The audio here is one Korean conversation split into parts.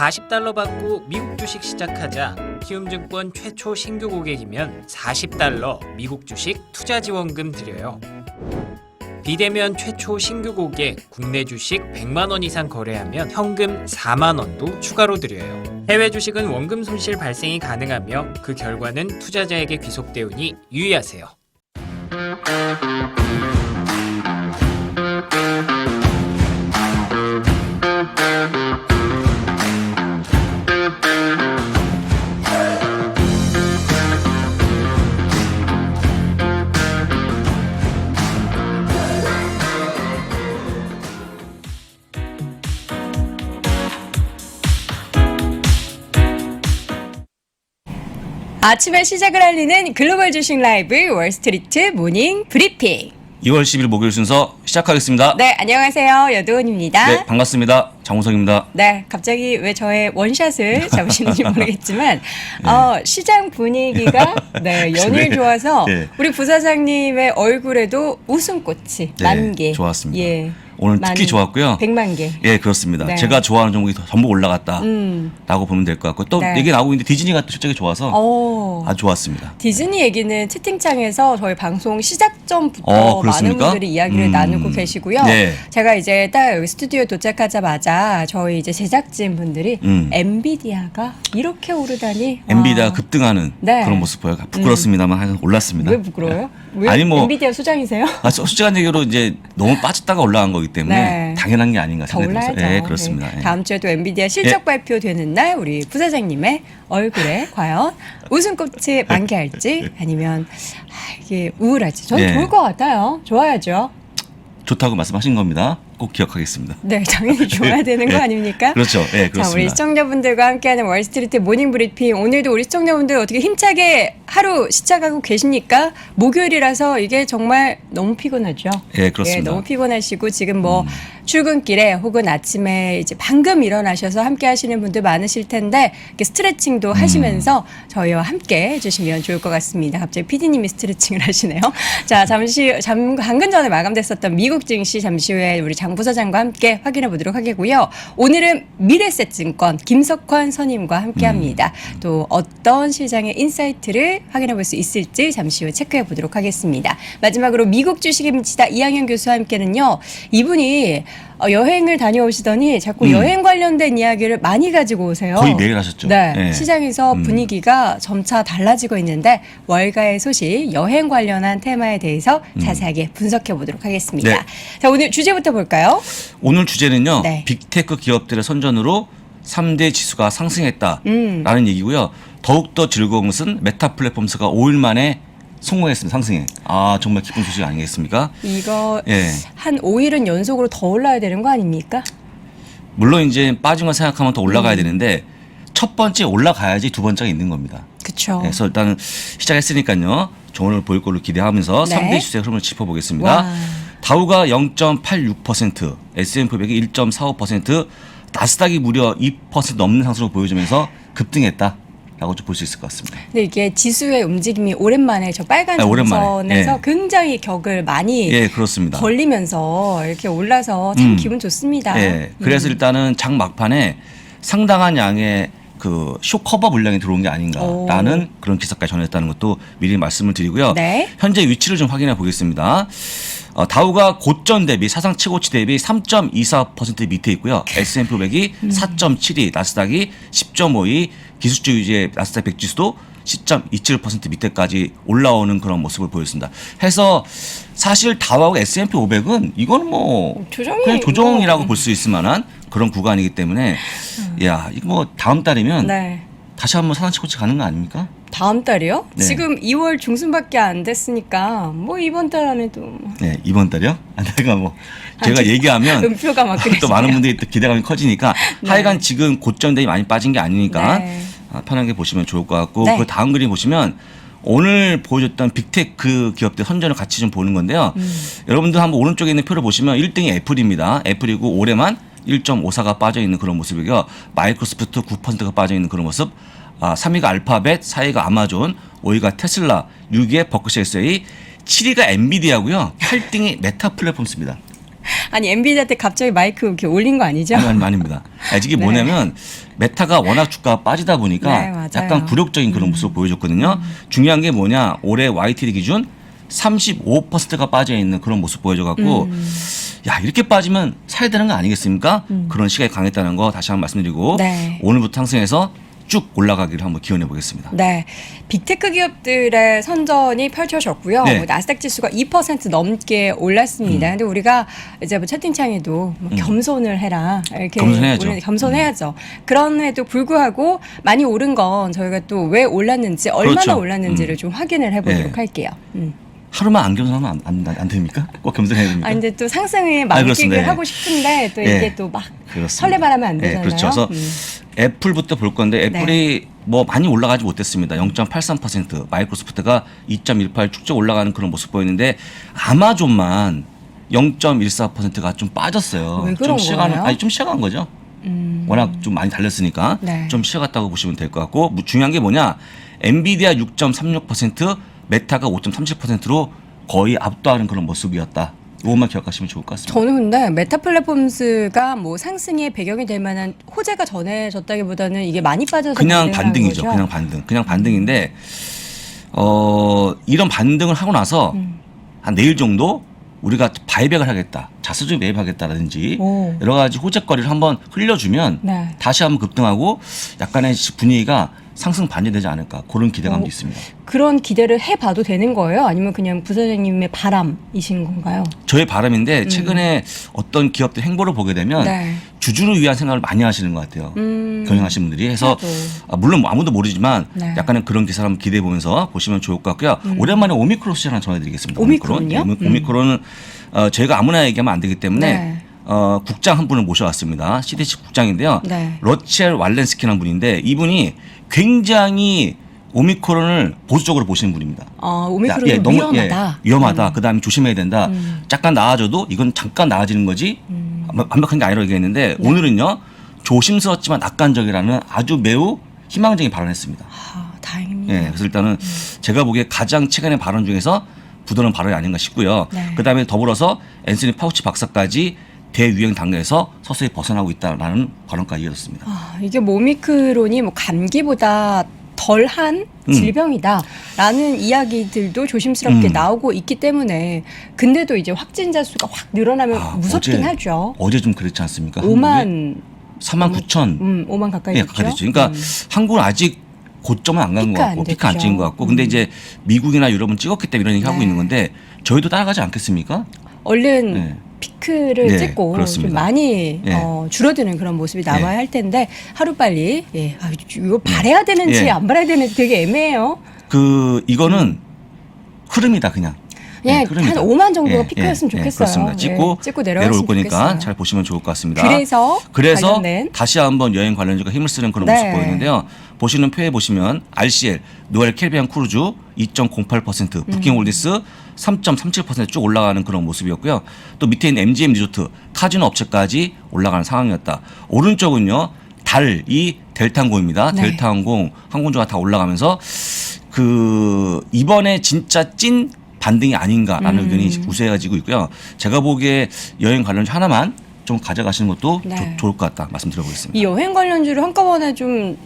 $40 받고 미국 주식 시작하자. 키움증권 최초 신규 고객이면 $40 미국 주식 투자 지원금 드려요. 비대면 최초 신규 고객 국내 주식 100만 원 이상 거래하면 현금 4만 원도 추가로 드려요. 해외 주식은 원금 손실 발생이 가능하며 그 결과는 투자자에게 귀속되오니 유의하세요. 아침의 시작을 알리는 글로벌 주식 라이브 월스트리트 모닝 브리핑. 2월 10일 목요일 순서 시작하겠습니다. 네, 안녕하세요. 여도은입니다. 네, 반갑습니다. 장우성입니다. 네, 갑자기 왜 저의 원샷을 잡으시는지 모르겠지만 시장 분위기가 네, 연일 네. 좋아서 네. 우리 부사장님의 얼굴에도 웃음꽃이 네, 만개. 좋았습니다. 예. 오늘 특히 좋았고요. 100만 개. 예, 그렇습니다. 네. 제가 좋아하는 종목이 전부 올라갔다라고 보면 될 것 같고 또 네. 얘기 나오고 있는데 디즈니가 또 실적이 좋아서 아주 좋았습니다. 디즈니 얘기는 채팅창에서 저희 방송 시작 전부터 많은 그렇습니까? 분들이 이야기를 나누고 계시고요. 네. 제가 이제 딱 여기 스튜디오 도착하자마자 저희 이제 제작진 분들이 엔비디아가 이렇게 오르다니. 엔비디아 급등하는 네. 그런 모습 보여 부끄럽습니다만 하여간 올랐습니다. 왜 부끄러워요? 왜? 아니 뭐 엔비디아 소장이세요? 솔직한 얘기로 이제 너무 빠졌다가 올라간 거기 때문에 네. 당연한 게 아닌가 더 생각이 들어서. 올라야죠. 예, 그렇습니다. 네. 예. 다음 주에도 엔비디아 실적 발표되는 날 우리 부사장님의 얼굴에 과연 웃음꽃이 만개할지 아니면 이게 우울할지 저는 네. 좋을 것 같아요. 좋아야죠. 좋다고 말씀하신 겁니다. 꼭 기억하겠습니다. 네, 당연히 좋아야 되는 거 네. 아닙니까? 그렇죠. 예, 그렇습니다. 자, 우리 시청자분들과 함께하는 월스트리트 모닝 브리핑. 오늘도 우리 시청자분들 어떻게 힘차게 하루 시작하고 계십니까? 목요일이라서 이게 정말 너무 피곤하죠. 예, 그렇습니다. 너무 피곤하시고 지금 뭐 출근길에 혹은 아침에 이제 방금 일어나셔서 함께 하시는 분들 많으실 텐데 이렇게 스트레칭도 하시면서 저희와 함께 해주시면 좋을 것 같습니다. 갑자기 PD님이 스트레칭을 하시네요. 자, 방금 전에 마감됐었던 미국 증시 잠시 후에 우리 장 부사장과 함께 확인해 보도록 하겠고요. 오늘은 미래셋증권 김석환 선임과 함께합니다. 또 어떤 시장의 인사이트를 확인해 볼 수 있을지 잠시 후에 체크해 보도록 하겠습니다. 마지막으로 미국 주식입니다. 이항현 교수와 함께는요. 이분이 여행을 다녀오시더니 자꾸 여행 관련된 이야기를 많이 가지고 오세요. 거의 매일 하셨죠. 네, 네. 시장에서 분위기가 점차 달라지고 있는데 월가의 소식, 여행 관련한 테마에 대해서 자세하게 분석해 보도록 하겠습니다. 네. 자, 오늘 주제부터 볼까요? 오늘 주제는요. 네. 빅테크 기업들의 선전으로 3대 지수가 상승했다라는 얘기고요. 더욱더 즐거운 것은 메타 플랫폼스가 5일 만에 성공했습니다. 상승에. 정말 기쁜 소식 아니겠습니까? 이거 예. 한 5일은 연속으로 더 올라야 되는 거 아닙니까? 물론 이제 빠진 거 생각하면 더 올라가야 되는데 첫 번째 올라가야지 두 번째가 있는 겁니다. 그렇죠. 그래서 일단 시작했으니까요. 좋은 보일 걸로 기대하면서 네. 3대 지수의 흐름을 짚어보겠습니다. 와. 다우가 0.86%, S&P 500이 1.45%, 나스닥이 무려 2% 넘는 상승을 보여주면서 급등했다라고 좀 볼 수 있을 것 같습니다. 근데 이게 지수의 움직임이 오랜만에 저 빨간 네, 오랜만에. 점선에서 예. 굉장히 격을 많이 예, 그렇습니다. 벌리면서 이렇게 올라서 참 기분 좋습니다. 예, 그래서 일단은 장 막판에 상당한 양의 그 쇼커버 물량이 들어온 게 아닌가라는 그런 기사까지 전했다는 것도 미리 말씀을 드리고요. 네. 현재 위치를 좀 확인해 보겠습니다. 다우가 고점 대비 사상 최고치 대비 3.24% 밑에 있고요. S&P 500이 4.72, 나스닥이 10.52, 기술주의의 나스닥 100 지수도 10.27% 밑에까지 올라오는 그런 모습을 보였습니다. 해서 사실 다우하고 S&P 500은 이거는 뭐 그냥 조정이라고 볼 수 있을 만한 그런 구간이기 때문에 야, 이거 뭐 다음 달이면 네. 다시 한번 사상 최고치 가는 거 아닙니까? 다음 달이요? 네. 지금 2월 중순밖에 안 됐으니까 뭐 이번 달 안에도 네, 이번 달이요? 내가 뭐 제가 얘기하면 음표가 막 또 많은 분들이 또 기대감이 커지니까 네. 하여간 지금 고점 대비 많이 빠진 게 아니니까 네. 편하게 보시면 좋을 것 같고 네. 그 다음 그림 보시면 오늘 보여줬던 빅테크 기업들 선전을 같이 좀 보는 건데요. 여러분들 한번 오른쪽에 있는 표를 보시면 1등이 애플입니다. 애플이고 올해만 1.54가 빠져 있는 그런 모습이고요. 마이크로소프트 9%가 빠져 있는 그런 모습. 3위가 알파벳, 4위가 아마존, 5위가 테슬라, 6위에 버크셔 SA, 7위가 엔비디아고요. 8등이 메타 플랫폼스입니다. 아니 엔비디아한테 갑자기 마이크 이렇게 올린 거 아니죠? 아닙니다. 이게 네. 뭐냐면 메타가 워낙 주가가 빠지다 보니까 네, 맞아요. 약간 굴욕적인 그런 모습을 보여줬거든요. 중요한 게 뭐냐, 올해 YTD 기준 35%가 빠져 있는 그런 모습 보여줘갖고 야, 이렇게 빠지면 사야 되는 거 아니겠습니까? 그런 시각이 강했다는 거 다시 한번 말씀드리고 네. 오늘부터 상승해서 쭉 올라가기를 한번 기원해 보겠습니다. 네, 빅테크 기업들의 선전이 펼쳐졌고요. 네. 뭐 나스닥 지수가 2% 넘게 올랐습니다. 근데 우리가 이제 뭐 채팅창에도 뭐 겸손을 해라 이렇게 겸손해야죠. 겸손해야죠. 그럼에도 불구하고 많이 오른 건 저희가 또 왜 올랐는지 얼마나 그렇죠. 올랐는지를 좀 확인을 해보도록 네. 할게요. 하루만 안 겸손하면 안 됩니까? 꼭 겸손해야 됩니까? 아 근데 또 상승에 그렇습니다. 맡기를 네. 하고 싶은데 또 네. 이게 또 막 그렇습니다. 설레발하면 안 되잖아요. 그렇죠. 그래서 애플부터 볼 건데 애플이 뭐 많이 올라가지 못했습니다. 0.83%, 마이크로소프트가 2.18 쭉쭉 올라가는 그런 모습 보이는데 아마존만 0.14%가 좀 빠졌어요. 왜 그런 거예요? 좀 쉬어간 거죠. 워낙 좀 많이 달렸으니까 네. 좀 쉬어갔다고 보시면 될 것 같고 중요한 게 뭐냐, 엔비디아 6.36%, 메타가 5.37%로 거의 압도하는 그런 모습이었다. 이것만 기억하시면 좋을 것 같습니다. 저는 근데 메타 플랫폼스가 뭐 상승의 배경이 될 만한 호재가 전해졌다기보다는 이게 많이 빠져서 그냥 반등한 반등이죠. 거죠? 그냥 반등인데 이런 반등을 하고 나서 한 내일 정도 우리가 바이백을 하겠다, 자사주 매입하겠다라든지 오. 여러 가지 호재거리를 한번 흘려주면 네. 다시 한번 급등하고 약간의 분위기가 상승 반전되지 않을까, 그런 기대감도 오. 있습니다. 그런 기대를 해봐도 되는 거예요? 아니면 그냥 부사장님의 바람이신 건가요? 저의 바람인데 최근에 어떤 기업들 행보를 보게 되면 네. 주주를 위한 생각을 많이 하시는 것 같아요. 경영하시는 분들이. 해서 하도. 물론 아무도 모르지만 네. 약간의 그런 기사를 한번 기대해 보면서 보시면 좋을 것 같고요. 오랜만에 오미크론 수치 하나 전해드리겠습니다. 오미크론이요? 오미크론은 저희가 아무나 얘기하면 안 되기 때문에 네. 국장 한 분을 모셔왔습니다. CDC 국장인데요. 네. 러첼 왈렌스키라는 분인데 이분이 굉장히 오미크론을 보수적으로 보시는 분입니다. 오미크론이 위험하다. 위험하다. 그다음에 조심해야 된다. 잠깐 나아져도 이건 잠깐 나아지는 거지 완벽한 게 아니라고 얘기했는데 오늘은요, 조심스럽지만 낙관적이라는 아주 매우 희망적인 발언을 했습니다. 다행입니다. 예, 그래서 일단은 제가 보기에 가장 최근의 발언 중에서 부드러운 발언이 아닌가 싶고요. 네. 그다음에 더불어서 앤서니 파우치 박사까지 대유행 단계에서 서서히 벗어나고 있다라는 발언까지 이어졌습니다. 이게 뭐 오미크론이 뭐 감기보다 덜한 질병이다라는 이야기들도 조심스럽게 나오고 있기 때문에 근데도 이제 확진자 수가 확 늘어나면 무섭긴 하죠. 어제 좀 그렇지 않습니까? 5만 4만 9천 5만 가까이 예, 됐죠. 가까이 됐죠. 그러니까 한국은 아직 고점은 안 간 것 피크 안 같고 피크 안 됐죠. 찍은 것 같고 근데 이제 미국이나 유럽은 찍었기 때문에 이런 얘기 하고 네. 있는 건데 저희도 따라가지 않겠습니까? 얼른 네. 피크를 네, 찍고 좀 그렇습니다. 많이 네. 줄어드는 그런 모습이 나와야 네. 할 텐데 하루빨리 이거 바래야 되는지 네. 안 바래야 되는지 되게 애매해요. 이거는 흐름이다 그냥. 예, 한 흐름이다. 5만 정도가 피크였으면 좋겠어요. 그렇습니다. 찍고, 예, 찍고 내려올 내려왔으면 거니까 좋겠어요. 잘 보시면 좋을 것 같습니다. 그래서 관련된 다시 한번 여행 관련주가 힘을 쓰는 그런 네. 모습 보이는데요. 보시는 표에 보시면 RCL, 노엘 캐리비안 크루즈 2.08%, 부킹홀디스 3.37%쭉 올라가는 그런 모습이었고요. 또 밑에 있는 MGM 리조트, 카지노 업체까지 올라가는 상황이었다. 오른쪽은요, 달이 델타항공입니다. 네. 델타항공 항공주가 다 올라가면서 이번에 진짜 찐 반등이 아닌가라는 의견이 우세해지고 있고요. 제가 보기에 여행 관련주 하나만 좀 가져가시는 것도 네. 좋을 것 같다 말씀드려보겠습니다. 이 여행 관련주를 한꺼번에 좀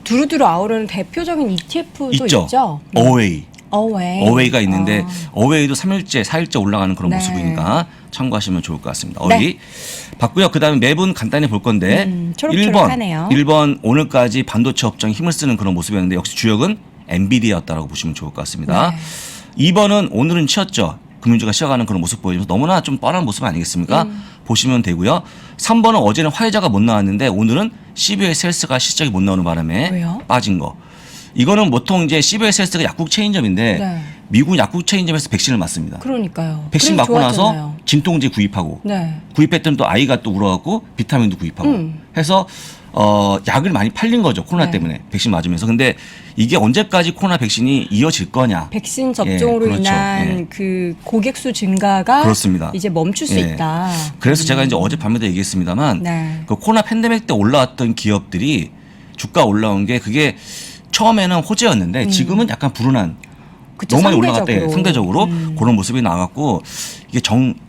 두루두루 아우르는 대표적인 ETF도 있죠. 어웨이. 어웨이. 어웨이가 있는데 어웨이도 3일째, 4일째 올라가는 그런 네. 모습이니까 참고하시면 좋을 것 같습니다. 네. 어웨이 봤고요. 그다음에 매분 간단히 볼 건데 초록초록하네요. 1번 오늘까지 반도체 업종에 힘을 쓰는 그런 모습이었는데 역시 주역은 엔비디아였다라고 보시면 좋을 것 같습니다. 네. 2번은 오늘은 쉬었죠. 금융주가 쉬어가는 그런 모습 보여주면서 너무나 좀 뻔한 모습 아니겠습니까? 보시면 되고요. 3번은 어제는 화이자가 못 나왔는데 오늘은 CBO의 셀스가 실적이 못 나오는 바람에 왜요? 빠진 거. 이거는 보통 이제 CBO의 셀스가 약국 체인점인데 네. 미국 약국 체인점에서 백신을 맞습니다. 그러니까요. 백신 그래서 맞고 나서 좋았잖아요. 진통제 구입하고 네. 구입했더니 또 아이가 또 울어갖고 비타민도 구입하고 해서 약을 많이 팔린 거죠. 코로나 네. 때문에 백신 맞으면서. 근데 이게 언제까지 코로나 백신이 이어질 거냐. 백신 접종으로 그렇죠. 인한 예. 그 고객 수 증가가 그렇습니다. 이제 멈출 수 예. 있다. 그래서 제가 이제 어젯밤에도 얘기했습니다만 네. 그 코로나 팬데믹 때 올라왔던 기업들이 주가 올라온 게 그게 처음에는 호재였는데 지금은 약간 불운한 그쵸, 너무 많이 올라갔대. 상대적으로. 상대적으로 그런 모습이 나왔고 이게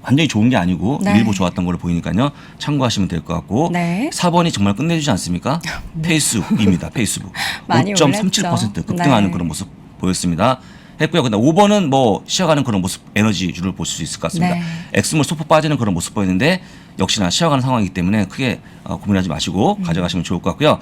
완전히 좋은 게 아니고 네. 일부 좋았던 걸로 보이니까요. 참고하시면 될 것 같고 네. 4번이 정말 끝내주지 않습니까? 페이스북입니다. 페이스북. 많이 5.37% 급등하는 네. 그런 모습 보였습니다. 했고요. 근데 5번은 뭐 쉬어가는 그런 모습 에너지주를 보실 수 있을 것 같습니다. 네. 엑스몰 소폭 빠지는 그런 모습 보였는데 역시나 쉬어가는 상황이기 때문에 크게 고민하지 마시고 가져가시면 좋을 것 같고요.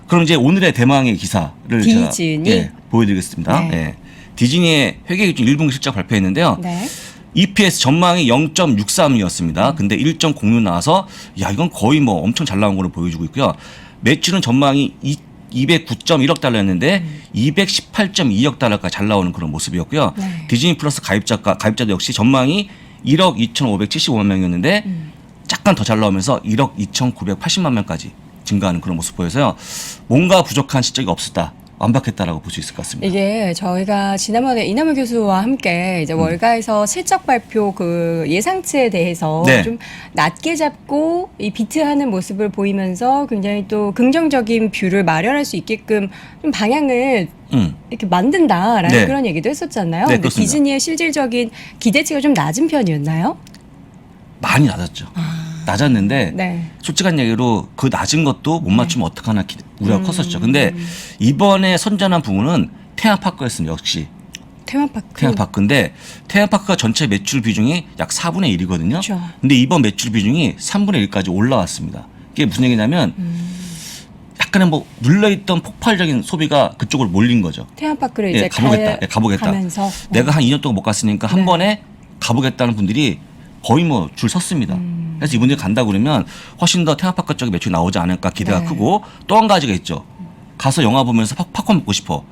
그럼 이제 오늘의 대망의 기사를 디즈니? 제가 보여드리겠습니다. 네. 예. 디즈니의 회계기준 1분기 실적 발표했는데요. 네. EPS 전망이 0.63이었습니다. 근데 1.06 나와서 야 이건 거의 뭐 엄청 잘 나온 걸로 보여주고 있고요. 매출은 전망이 209.1억 달러였는데 218.2억 달러까지 잘 나오는 그런 모습이었고요. 네. 디즈니 플러스 가입자도 역시 전망이 1억 2,575만 명이었는데 약간 더 잘 나오면서 1억 2,980만 명까지 증가하는 그런 모습 보여서요. 뭔가 부족한 실적이 없었다. 완벽했다라고 볼 수 있을 것 같습니다. 이게 저희가 지난번에 이남우 교수와 함께 이제 월가에서 실적 발표 그 예상치에 대해서 네. 좀 낮게 잡고 이 비트하는 모습을 보이면서 굉장히 또 긍정적인 뷰를 마련할 수 있게끔 좀 방향을 이렇게 만든다라는 네. 그런 얘기도 했었잖아요. 네, 근데 그렇습니다. 디즈니의 실질적인 기대치가 좀 낮은 편이었나요? 많이 낮았죠. 낮았는데 네. 솔직한 얘기로 그 낮은 것도 못 맞추면 어떡하나 우려가 컸었죠. 근데 이번에 선전한 부분은 테마파크였습니다. 역시 테마파크. 테마파크인데 테마파크가 전체 매출 비중이 약 4분의 1이거든요. 그렇죠. 근데 이번 매출 비중이 3분의 1까지 올라왔습니다. 이게 무슨 얘기냐면 약간의 뭐 눌러있던 폭발적인 소비가 그쪽으로 몰린 거죠. 테마파크를 예, 이제 가보겠다. 가면서 내가 한 2년 동안 못 갔으니까 한 네. 번에 가보겠다는 분들이 거의 뭐 줄 섰습니다. 그래서 이분들이 간다 그러면 훨씬 더 테마파크 쪽에 매출이 나오지 않을까 기대가 네. 크고 또 한 가지가 있죠. 가서 영화 보면서 팝콘 먹고 싶어.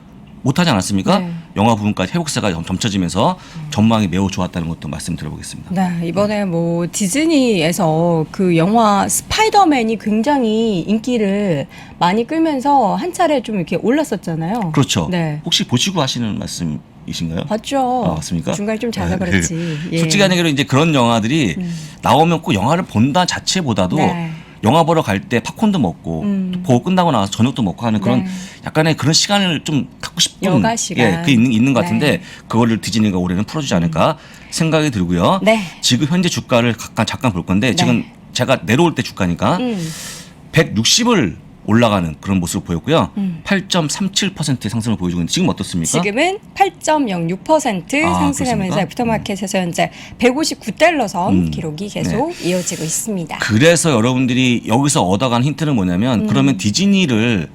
못하지 않았습니까? 네. 영화 부분까지 회복세가 점쳐지면서 전망이 매우 좋았다는 것도 말씀드려보겠습니다. 네, 이번에 뭐 디즈니에서 그 영화 스파이더맨이 굉장히 인기를 많이 끌면서 한 차례 좀 이렇게 올랐었잖아요. 그렇죠. 네. 혹시 보시고 하시는 말씀이신가요? 봤죠. 아, 맞습니까? 중간에 좀 자서 그렇지. 예. 솔직한 얘기로 이제 그런 영화들이 나오면 꼭 영화를 본다 자체보다도 네. 영화 보러 갈 때 팝콘도 먹고 또 보고 끝나고 나서 저녁도 먹고 하는 그런 네. 약간의 그런 시간을 좀 갖고 싶은 여가 시간. 예, 그게 있는 것 같은데 네. 그거를 디즈니가 올해는 풀어주지 않을까 생각이 들고요. 네. 지금 현재 주가를 잠깐 볼 건데 네. 지금 제가 내려올 때 주가니까 160을 올라가는 그런 모습을 보였고요. 8.37%의 상승을 보여주고 있는데 지금 어떻습니까? 지금은 8.06% 아, 상승하면서 그렇습니까? 애프터마켓에서 현재 159달러 선 기록이 계속 네. 이어지고 있습니다. 그래서 여러분들이 여기서 얻어간 힌트는 뭐냐면 그러면 디즈니를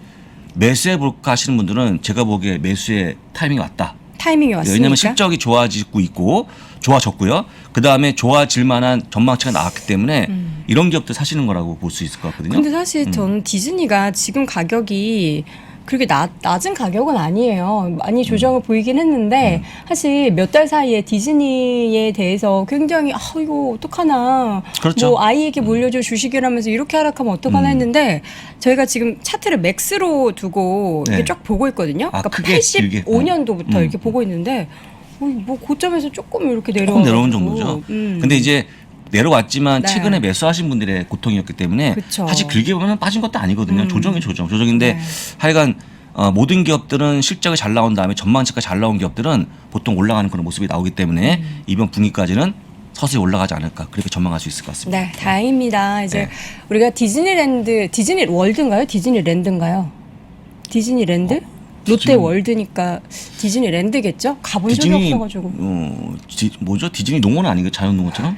매수해 볼까 하시는 분들은 제가 보기에 매수의 타이밍이 왔다. 타이밍이 왔습니까? 왜냐하면 실적이 좋아지고 있고 좋아졌고요. 그 다음에 좋아질 만한 전망치가 나왔기 때문에 이런 기업들 사시는 거라고 볼 수 있을 것 같거든요. 근데 사실 저는 디즈니가 지금 가격이 그렇게 낮은 가격은 아니에요. 많이 조정을 보이긴 했는데 사실 몇 달 사이에 디즈니에 대해서 굉장히 이거 어떡하나 그렇죠. 뭐 아이에게 물려줄 주식이라면서 이렇게 하락하면 어떡하나 했는데 저희가 지금 차트를 맥스로 두고 네. 이렇게 쫙 보고 있거든요. 아, 그러니까 크게 길게. 85년도부터 이렇게 보고 있는데 뭐 고점에서 조금 이렇게 조금 내려온 내려가지고. 정도죠. 근데 이제 내려왔지만 네. 최근에 매수하신 분들의 고통이었기 때문에 그쵸. 사실 길게 보면 빠진 것도 아니거든요. 조정인데 네. 하여간 모든 기업들은 실적이 잘 나온 다음에 전망치가 잘 나온 기업들은 보통 올라가는 그런 모습이 나오기 때문에 이번 분기까지는 서서히 올라가지 않을까 그렇게 전망할 수 있을 것 같습니다. 네, 다행입니다. 이제 네. 우리가 디즈니 월드인가요? 디즈니랜드인가요? 디즈니랜드? 롯데월드니까 디즈니랜드겠죠? 가본 적이 없어가지고. 뭐죠? 디즈니 농원 아닌가요? 자연농원처럼?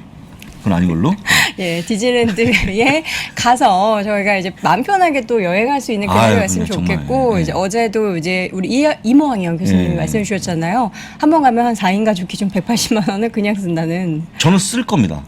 그건 아닌 걸로? 예, 디즈니랜드에 가서 저희가 이제 마음 편하게 또 여행할 수 있는 아유, 계획을 했으면 정말, 좋겠고, 네. 이제 어제도 이제 우리 이모항영 교수님이 네. 말씀해 주셨잖아요. 한 번 가면 한 4인 가족 기준 180만 원을 그냥 쓴다는. 저는 쓸 겁니다.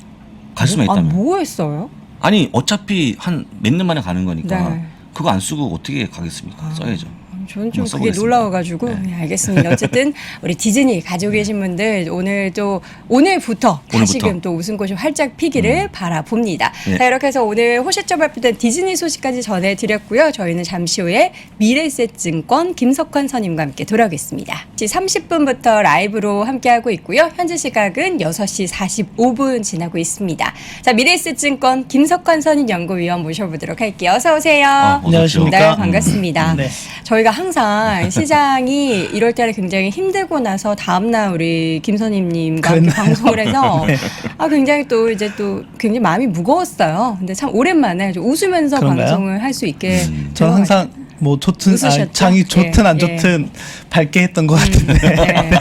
갈 수만 아, 있다면. 뭐 했어요? 아니 어차피 한 몇 년 만에 가는 거니까 네. 그거 안 쓰고 어떻게 가겠습니까? 써야죠. 저는 좀 한번 그게 써보겠습니다. 놀라워가지고 네. 알겠습니다. 어쨌든 우리 디즈니 가지고 계신 분들 오늘부터 다시금 또 웃음꽃이 활짝 피기를 바라봅니다. 네. 자, 이렇게 해서 오늘 호시적 발표된 디즈니 소식까지 전해드렸고요. 저희는 잠시 후에 미래에셋증권 김석환 선임과 함께 돌아오겠습니다. 30분부터 라이브로 함께하고 있고요. 현재 시각은 6시 45분 지나고 있습니다. 자, 미래에셋증권 김석환 선임 연구위원 모셔보도록 할게요. 어서 오세요. 어서 오십시오. 안녕하십니까. 네, 반갑습니다. 네. 저희가 저희가 항상 시장이 1월 달에 굉장히 힘들고 나서 다음날 우리 김선임님과 함께 방송을 해서 네. 굉장히 또 이제 또 굉장히 마음이 무거웠어요. 근데 참 오랜만에 좀 웃으면서 그런가요? 방송을 할 수 있게 저는 항상 뭐 좋든 웃으셨죠? 장이 좋든 안 예, 예. 좋든 밝게 했던 것 같은데. 네.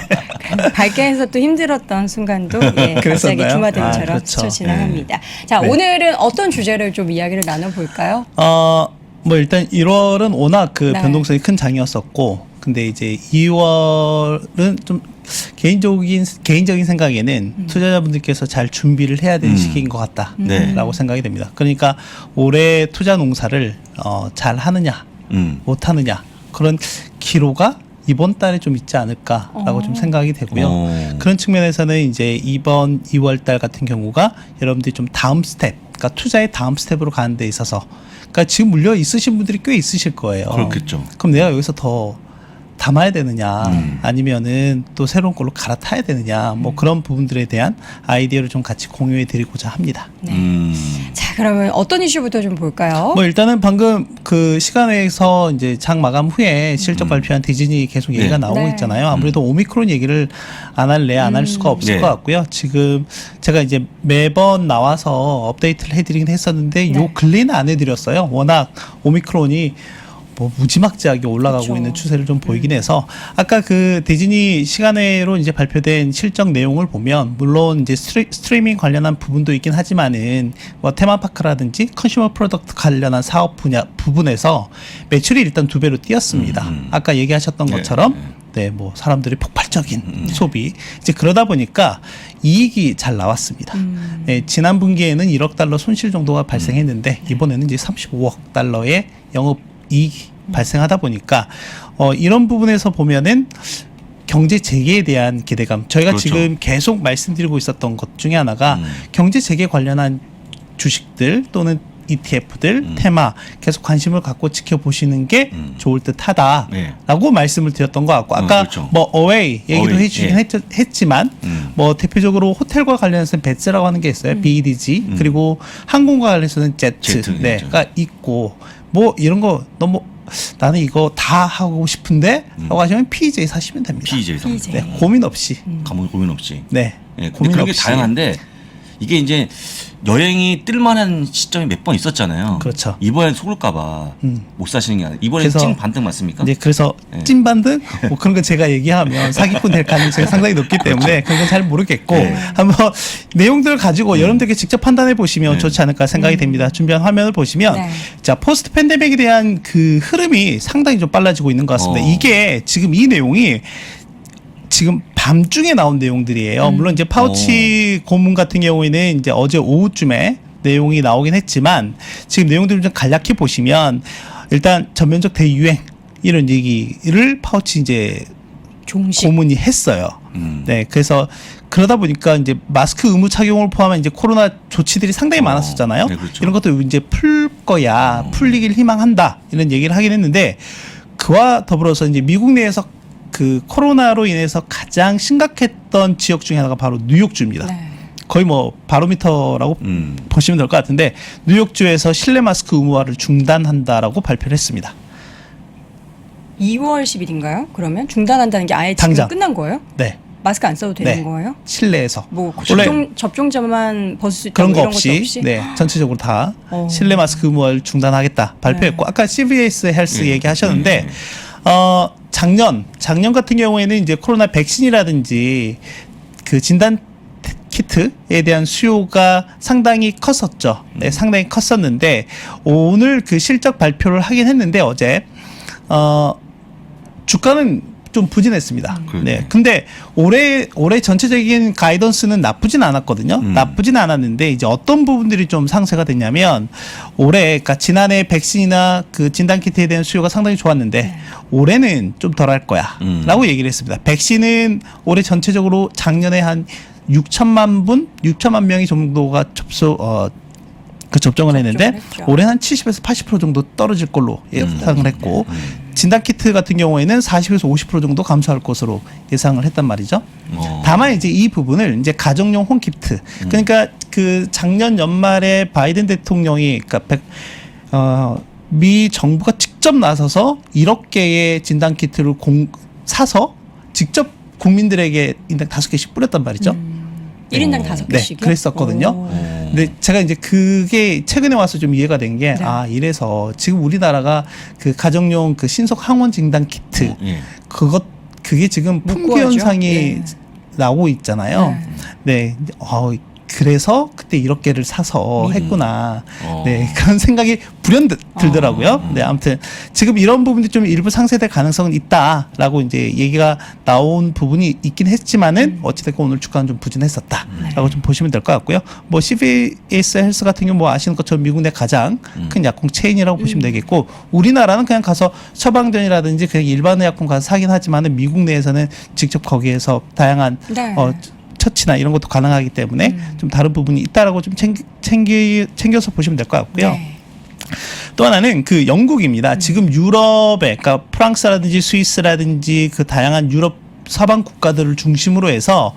밝게 해서 또 힘들었던 순간도 갑자기 그랬었나요? 주마등처럼 그렇죠. 스쳐 지나갑니다. 자, 네. 오늘은 어떤 주제를 좀 이야기를 나눠볼까요? 뭐 일단 1월은 워낙 그 네. 변동성이 큰 장이었었고, 근데 이제 2월은 좀 개인적인 생각에는 투자자분들께서 잘 준비를 해야 되는 시기인 것 같다라고 네. 생각이 됩니다. 그러니까 올해 투자 농사를 잘 하느냐, 못 하느냐, 그런 기로가 이번 달에 좀 있지 않을까라고 좀 생각이 되고요. 그런 측면에서는 이제 이번 2월 달 같은 경우가 여러분들이 좀 다음 스텝, 그러니까 투자의 다음 스텝으로 가는 데 있어서, 그러니까 지금 물려 있으신 분들이 꽤 있으실 거예요. 그렇겠죠. 그럼 내가 여기서 더 담아야 되느냐, 아니면은 또 새로운 걸로 갈아타야 되느냐, 뭐 그런 부분들에 대한 아이디어를 좀 같이 공유해 드리고자 합니다. 자, 그러면 어떤 이슈부터 좀 볼까요? 뭐 일단은 방금 그 시간에서 이제 장 마감 후에 실적 발표한 디즈니 계속 얘기가 네. 나오고 네. 있잖아요. 아무래도 오미크론 얘기를 안 할래 안 할 수가 없을 네. 것 같고요. 지금 제가 이제 매번 나와서 업데이트를 해드리긴 했었는데 네. 요 근래는 안 해드렸어요. 워낙 오미크론이 뭐 무지막지하게 올라가고 그렇죠. 있는 추세를 좀 보이긴 해서, 아까 그 디즈니 시간회로 이제 발표된 실적 내용을 보면 물론 이제 스트리밍 관련한 부분도 있긴 하지만은 뭐 테마파크라든지 컨슈머 프로덕트 관련한 사업 분야 부분에서 매출이 일단 2배로 뛰었습니다. 아까 얘기하셨던 네. 것처럼 네, 뭐 사람들이 폭발적인 소비, 이제 그러다 보니까 이익이 잘 나왔습니다. 네, 지난 분기에는 1억 달러 손실 정도가 발생했는데 이번에는 이제 35억 달러의 영업 이익이 발생하다 보니까 이런 부분에서 보면은 경제 재개에 대한 기대감, 저희가 그렇죠. 지금 계속 말씀드리고 있었던 것 중에 하나가 경제 재개 관련한 주식들 또는 ETF들, 테마 계속 관심을 갖고 지켜보시는 게 좋을 듯하다라고 네. 말씀을 드렸던 것 같고, 아까 그렇죠. 뭐 어웨이 얘기도 어웨이, 해주긴 예. 했지만 뭐 대표적으로 호텔과 관련해서 베츠라고 하는 게 있어요. BEDG. 그리고 항공과 관련해서는 제트. 제트, 네, 그렇죠. 가 있고, 뭐 이런 거 너무 나는 이거 다 하고 싶은데 라고 하시면 PJ 사시면 됩니다. PJ 상. PJ. 네, 고민 없이. 고민 없이. 네. 예, 근데 고민 그런 게 없이. 다양한데 이게 이제 여행이 뜰만한 시점이 몇 번 있었잖아요. 그렇죠. 이번엔 속을까봐 못 사시는 게 아니라 이번엔 그래서 찐 반등 맞습니까? 이제 그래서 네. 찐반등 뭐 그런 거 제가 얘기하면 사기꾼 될 가능성이 상당히 높기 때문에 그런 건 잘 모르겠고, 네. 한번 내용들을 가지고 여러분들께 직접 판단해 보시면 좋지 않을까 생각이 됩니다. 준비한 화면을 보시면 네. 자, 포스트 팬데믹에 대한 그 흐름이 상당히 좀 빨라지고 있는 것 같습니다. 이게 지금 이 내용이 지금 밤중에 나온 내용들이에요. 물론 이제 파우치 고문 같은 경우에는 이제 어제 오후쯤에 내용이 나오긴 했지만, 지금 내용들을 좀 간략히 보시면 일단 전면적 대유행 이런 얘기를 파우치 이제 종식. 고문이 했어요. 네, 그래서 그러다 보니까 이제 마스크 의무 착용을 포함한 이제 코로나 조치들이 상당히 많았었잖아요. 네, 그렇죠. 이런 것도 이제 풀 거야, 풀리길 희망한다 이런 얘기를 하긴 했는데, 그와 더불어서 이제 미국 내에서 그 코로나로 인해서 가장 심각했던 지역 중에 하나가 바로 뉴욕주입니다. 네. 거의 뭐 바로미터라고 보시면 될 것 같은데, 뉴욕주에서 실내 마스크 의무화를 중단한다라고 발표를 했습니다. 2월 10일인가요? 그러면 중단한다는 게 아예 당장. 지금 끝난 거예요? 네, 마스크 안 써도 되는 네. 거예요? 실내에서 뭐 원래 접종자만 벗을 수 있다 그런 거 이런 것도 없이, 없이? 네, 전체적으로 다 실내 마스크 의무화를 중단하겠다 발표했고, 아까 CVS 헬스 얘기하셨는데 작년 같은 경우에는 이제 코로나 백신이라든지 그 진단 키트에 대한 수요가 상당히 컸었죠. 네, 상당히 컸었는데 오늘 그 실적 발표를 하긴 했는데 어제 주가는 좀 부진했습니다. 네. 근데 올해 전체적인 가이던스는 나쁘진 않았거든요. 나쁘진 않았는데 이제 어떤 부분들이 좀 상쇄가 됐냐면, 올해 그러니까 지난해 백신이나 그 진단 키트에 대한 수요가 상당히 좋았는데 올해는 좀 덜할 거야라고 얘기를 했습니다. 백신은 올해 전체적으로 작년에 한 6천만 명이 정도가 접종을 했는데 했죠. 올해는 한 70에서 80% 정도 떨어질 걸로 예상을 했고, 진단 키트 같은 경우에는 40에서 50% 정도 감소할 것으로 예상을 했단 말이죠. 다만 이제 이 부분을 이제 가정용 홈키트, 그러니까 그 작년 연말에 바이든 대통령이 그러니까 미 정부가 직접 나서서 1억 개의 진단 키트를 사서 직접 국민들에게 인당 5개씩 뿌렸단 말이죠. 1인당 5개씩이요? 네, 그랬었거든요. 근데 제가 이제 그게 최근에 와서 좀 이해가 된 게, 네. 이래서 지금 우리나라가 그 가정용 그 신속 항원 진단 키트, 예. 그게 지금 못 품귀 구하죠. 현상이 예. 나오고 있잖아요. 네. 그래서 그때 1억 개를 사서 했구나. 네. 그런 생각이 불현듯 들더라고요. 네. 아무튼 지금 이런 부분들이 좀 일부 상쇄될 가능성은 있다라고 이제 얘기가 나온 부분이 있긴 했지만은 어찌됐건 오늘 주가는 좀 부진했었다라고 좀 보시면 될 것 같고요. 뭐 CVS 헬스 같은 경우 뭐 아시는 것처럼 미국 내 가장 큰 약국 체인이라고 보시면 되겠고, 우리나라는 그냥 가서 처방전이라든지 그냥 일반 의약품 가서 사긴 하지만은 미국 내에서는 직접 거기에서 다양한 네. 처치나 이런 것도 가능하기 때문에 좀 다른 부분이 있다라고 좀 챙겨서 보시면 될 것 같고요. 네. 또 하나는 그 영국입니다. 지금 유럽에, 그러니까 프랑스라든지 스위스라든지 그 다양한 유럽 서방 국가들을 중심으로 해서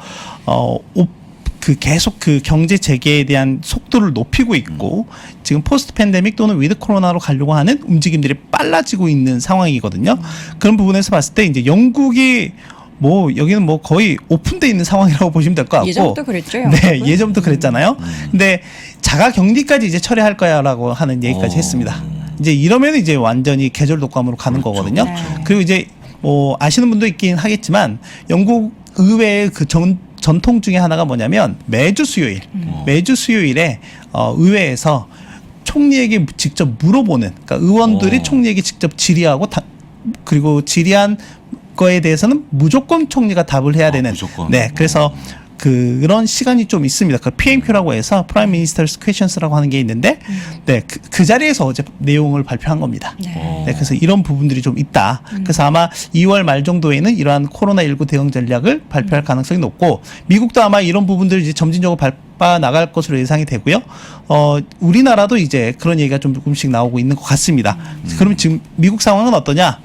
그 계속 그 경제 재개에 대한 속도를 높이고 있고, 지금 포스트 팬데믹 또는 위드 코로나로 가려고 하는 움직임들이 빨라지고 있는 상황이거든요. 그런 부분에서 봤을 때 이제 영국이 뭐 여기는 뭐 거의 오픈돼 있는 상황이라고 보시면 될 것 같고, 예전부터 그랬죠. 네, 영국은? 예전부터 그랬잖아요. 근데 자가 격리까지 이제 처리할 거야라고 하는 얘기까지 했습니다. 이제 이러면 이제 완전히 계절 독감으로 가는 거거든요. 네. 그리고 이제 뭐 아시는 분도 있긴 하겠지만 영국 의회의 그 전통 중에 하나가 뭐냐면 매주 수요일에 의회에서 총리에게 직접 물어보는, 그러니까 의원들이 총리에게 직접 질의하고 그리고 질의한 거에 대해서는 무조건 총리가 답을 해야 되는. 무조건. 네, 그래서 그런 시간이 좀 있습니다. 그 PMQ라고 해서 Prime Minister's Questions라고 하는 게 있는데, 네, 그 자리에서 어제 내용을 발표한 겁니다. 네. 네, 그래서 이런 부분들이 좀 있다. 그래서 아마 2월 말 정도에는 이러한 코로나19 대응 전략을 발표할 가능성이 높고, 미국도 아마 이런 부분들을 이제 점진적으로 밟아 나갈 것으로 예상이 되고요. 우리나라도 이제 그런 얘기가 좀 조금씩 나오고 있는 것 같습니다. 그러면 지금 미국 상황은 어떠냐?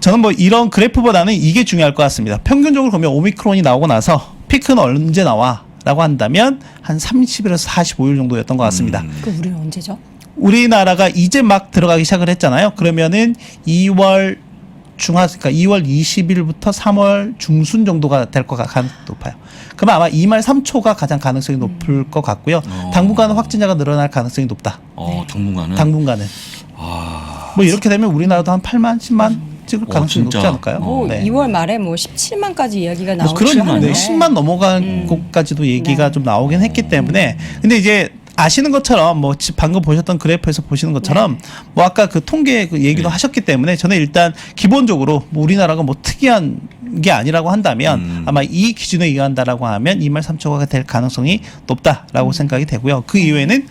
저는 뭐 이런 그래프보다는 이게 중요할 것 같습니다. 평균적으로 보면 오미크론이 나오고 나서 피크는 언제 나와? 라고 한다면 한 30일에서 45일 정도였던 것 같습니다. 그 우리는 언제죠? 우리나라가 이제 막 들어가기 시작을 했잖아요. 그러면은 2월 그러니까 2월 20일부터 3월 중순 정도가 될 것 가능성이 높아요. 그러면 아마 2말 3초가 가장 가능성이 높을 것 같고요. 당분간은 확진자가 늘어날 가능성이 높다. 당분간은. 뭐 이렇게 되면 우리나라도 한 8만, 10만 찍을 가능성이 높지 않을까요? 뭐 네. 2월 말에 뭐 17만까지 이야기가 뭐 나오고 그런 하는데. 10만 넘어간 곳까지도 얘기가 네. 좀 나오긴 했기 때문에, 근데 이제 아시는 것처럼 뭐 방금 보셨던 그래프에서 보시는 것처럼 뭐 아까 그 통계 그 얘기도 하셨기 때문에 저는 일단 기본적으로 뭐 우리나라가 뭐 특이한 게 아니라고 한다면 아마 이 기준에 의한다라고 하면 2말 3초가 될 가능성이 높다라고 생각이 되고요. 그 이후에는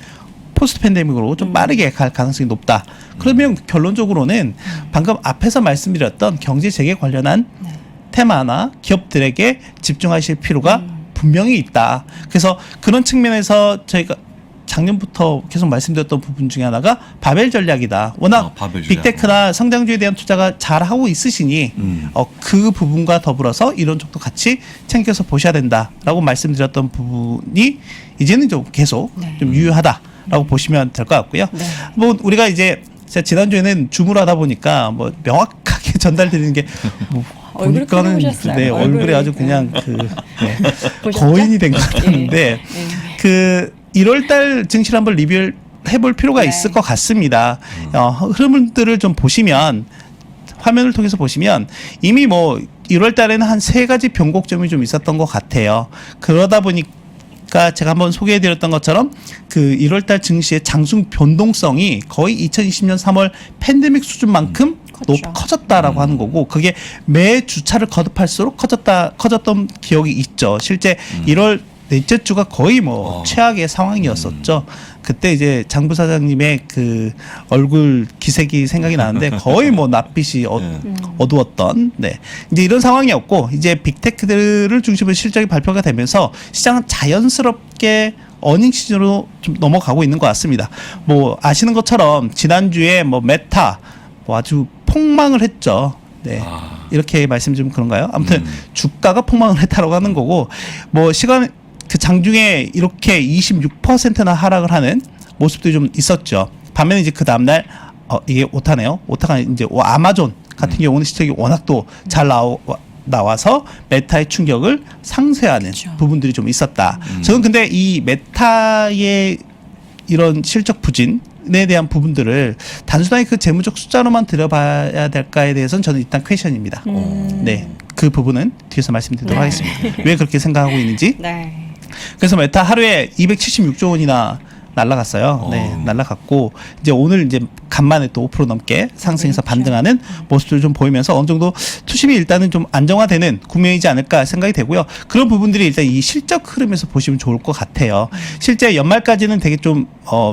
포스트 팬데믹으로 좀 빠르게 갈 가능성이 높다. 그러면 결론적으로는 방금 앞에서 말씀드렸던 경제 재개 관련한 테마나 기업들에게 집중하실 필요가 분명히 있다. 그래서 그런 측면에서 저희가 작년부터 계속 말씀드렸던 부분 중에 하나가 바벨 전략이다. 워낙 바벨 전략. 빅테크나 성장주에 대한 투자가 잘 하고 있으시니 그 부분과 더불어서 이런 쪽도 같이 챙겨서 보셔야 된다라고 말씀드렸던 부분이 이제는 좀 계속 좀 유효하다라고 보시면 될 것 같고요. 네. 뭐 우리가 이제 제가 지난주에는 줌으로 하다 보니까 뭐 명확하게 전달드리는 게 뭐 얼굴이 보니까는 크게 네, 오셨어요. 얼굴이 아주 얼굴이. 그냥 보셨죠? 거인이 된 것 같은데 그 1월달 증시를 한번 리뷰를 해볼 필요가 네. 있을 것 같습니다. 흐름들을 좀 보시면, 화면을 통해서 보시면 이미 뭐 1월 달에는 한 3가지 변곡점이 좀 있었던 것 같아요. 그러다 보니까 제가 한번 소개해드렸던 것처럼 그 1월 달 증시의 장중 변동성이 거의 2020년 3월 팬데믹 수준만큼 컸죠. 커졌다라고 하는 거고, 그게 매 주차를 거듭할수록 커졌던 기억이 있죠. 실제 1월 넷째 주가 거의 뭐 최악의 상황이었었죠. 그때 이제 장 부사장님의 그 얼굴 기색이 생각이 나는데 거의 뭐 낯빛이 어두웠던, 네. 이제 이런 상황이었고, 이제 빅테크들을 중심으로 실적이 발표가 되면서 시장은 자연스럽게 어닝 시즌으로 좀 넘어가고 있는 것 같습니다. 뭐 아시는 것처럼 지난주에 뭐 메타 뭐 아주 폭망을 했죠. 네. 이렇게 말씀 좀 그런가요? 아무튼 주가가 폭망을 했다라고 하는 거고, 뭐 시간 그 장중에 이렇게 26%나 하락을 하는 모습들이 좀 있었죠. 반면에 이제 그 다음날 이게 오타네요. 오타가 이제 아마존 같은 경우는 실적이 워낙 또 잘 나와서 메타의 충격을 상쇄하는 그렇죠. 부분들이 좀 있었다. 저는 근데 이 메타의 이런 실적 부진에 대한 부분들을 단순하게 그 재무적 숫자로만 들여봐야 될까에 대해서는 저는 일단 퀘션입니다. 네, 그 부분은 뒤에서 말씀드리도록 하겠습니다. 왜 그렇게 생각하고 있는지. 네. 그래서 메타 하루에 276조 원이나 날라갔어요. 네, 날라갔고 이제 오늘 이제 간만에 또 5% 넘게 상승해서 반등하는 모습들을 좀 보이면서 어느 정도 투심이 일단은 좀 안정화되는 국면이지 않을까 생각이 되고요. 그런 부분들이 일단 이 실적 흐름에서 보시면 좋을 것 같아요. 실제 연말까지는 되게 좀